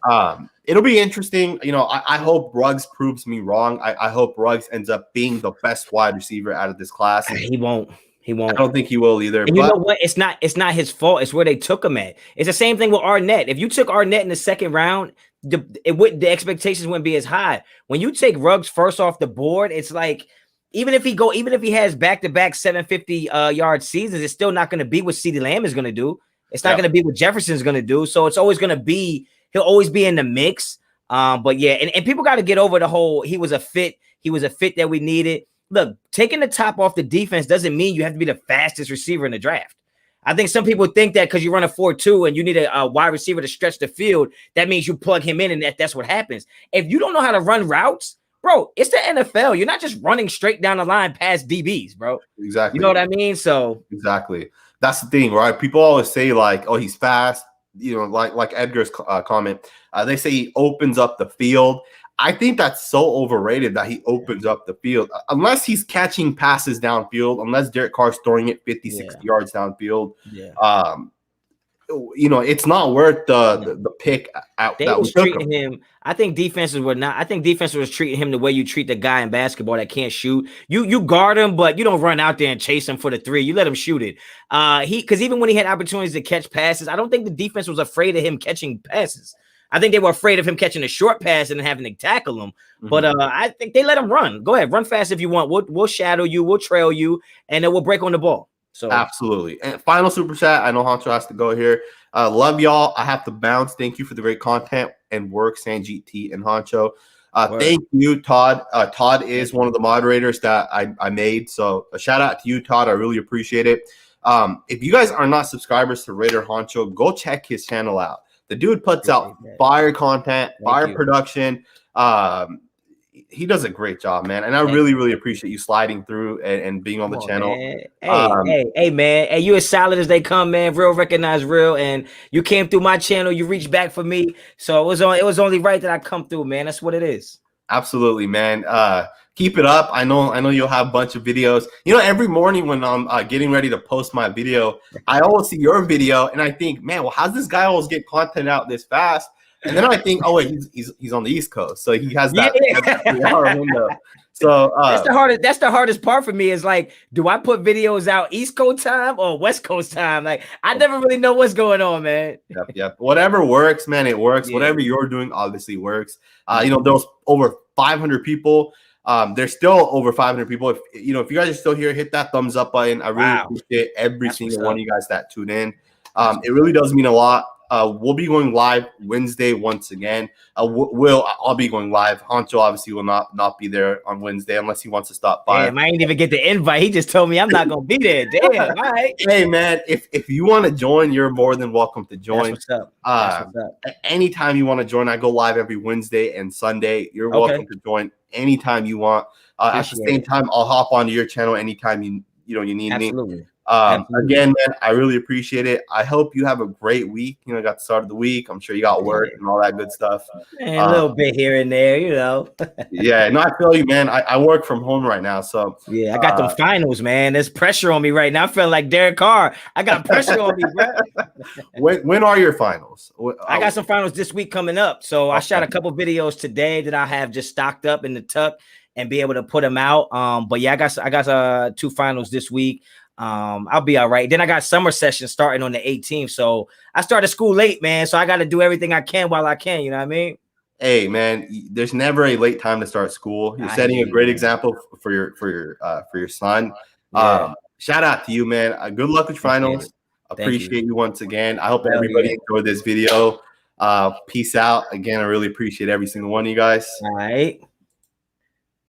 It'll be interesting. I hope Ruggs proves me wrong. I hope Ruggs ends up being the best wide receiver out of this class. He won't. I don't think he will either. And you know what? It's not his fault. It's where they took him at. It's the same thing with Arnett. If you took Arnett in the 2nd round, the expectations wouldn't be as high. When you take Ruggs first off the board, it's like even if he has back-to-back 750 yard seasons, it's still not going to be what CeeDee Lamb is going to do. It's not going to be what Jefferson's going to do. So it's always going to be he'll always be in the mix. But yeah, and people got to get over the whole he was a fit that we needed. Look, taking the top off the defense doesn't mean you have to be the fastest receiver in the draft. I think some people think that because you run a 4-2 and you need a wide receiver to stretch the field, that means you plug him in and that's what happens. If you don't know how to run routes, bro, it's the NFL. You're not just running straight down the line past DBs, bro. Exactly. You know what I mean? So exactly. That's the thing, right? People always say like, oh, he's fast. Like Edgar's comment. They say he opens up the field. I think that's so overrated that he opens up the field. Unless he's catching passes downfield, unless Derek Carr's throwing it 50, 60 yards downfield. Yeah. It's not worth the pick out. They was treating him. I think defenses were not. I think defenses was treating him the way you treat the guy in basketball that can't shoot. You guard him, but you don't run out there and chase him for the 3. You let him shoot it. Because even when he had opportunities to catch passes, I don't think the defense was afraid of him catching passes. I think they were afraid of him catching a short pass and having to tackle him. Mm-hmm. But I think they let him run. Go ahead, run fast if you want. We'll shadow you, we'll trail you, and then we'll break on the ball. So absolutely. And final super chat. I know Honcho has to go here. Love y'all. I have to bounce. Thank you for the great content and work, Sanjit T and Honcho. Thank you, Todd. Todd is one of the moderators that I made. So a shout out to you, Todd. I really appreciate it. If you guys are not subscribers to Raider Honcho, go check his channel out. The dude puts out fire content, fire production. He does a great job, man. And I really, really appreciate you sliding through and being on the channel. Man. Hey, man. Hey, you as solid as they come, man. Real recognize real. And you came through my channel. You reached back for me. So it was only right that I come through, man. That's what it is. Absolutely, man. Keep it up. I know you'll have a bunch of videos. Every morning when I'm getting ready to post my video, I always see your video and I think, man, well, how's this guy always get content out this fast? And then I think, oh wait, he's on the East Coast, so he has that 3-hour window. So that's the hardest part for me is like, do I put videos out East Coast time or West Coast time? Like, I never really know what's going on, man. Yep. Whatever works, man, it works. Yeah. Whatever you're doing obviously works. There was over 500 people. There's still over 500 people. If you guys are still here, hit that thumbs up button. I really appreciate every single one of you guys that tune in. It really does mean a lot. We'll be going live Wednesday once again. I'll be going live. Honcho obviously will not be there on Wednesday unless he wants to stop by. Damn, I ain't even get the invite. He just told me I'm not gonna be there. Damn, all right. Hey man, if you want to join, you're more than welcome to join. That's what's up. Anytime you want to join, I go live every Wednesday and Sunday. You're welcome to join anytime you want. At the same time, I'll hop onto your channel anytime you need me. Again, man, I really appreciate it. I hope you have a great week. Got the start of the week. I'm sure you got work and all that good stuff. And a little bit here and there, Yeah, no, I feel you, man. I work from home right now, so yeah, I got them finals, man. There's pressure on me right now. I feel like Derek Carr. I got pressure on me, bro. When are your finals? I got some finals this week coming up. So I shot a couple videos today that I have just stocked up in the tuck and be able to put them out. But yeah, I got 2 finals this week. I'll be all right. Then I got summer session starting on the 18th. So I started school late, man. So I got to do everything I can while I can. You know what I mean? Hey, man, there's never a late time to start school. You're setting a great example for your son. Yeah. Shout out to you, man. Good luck with finals. Appreciate you once again. I hope everybody enjoyed this video. Peace out. Again, I really appreciate every single one of you guys. All right.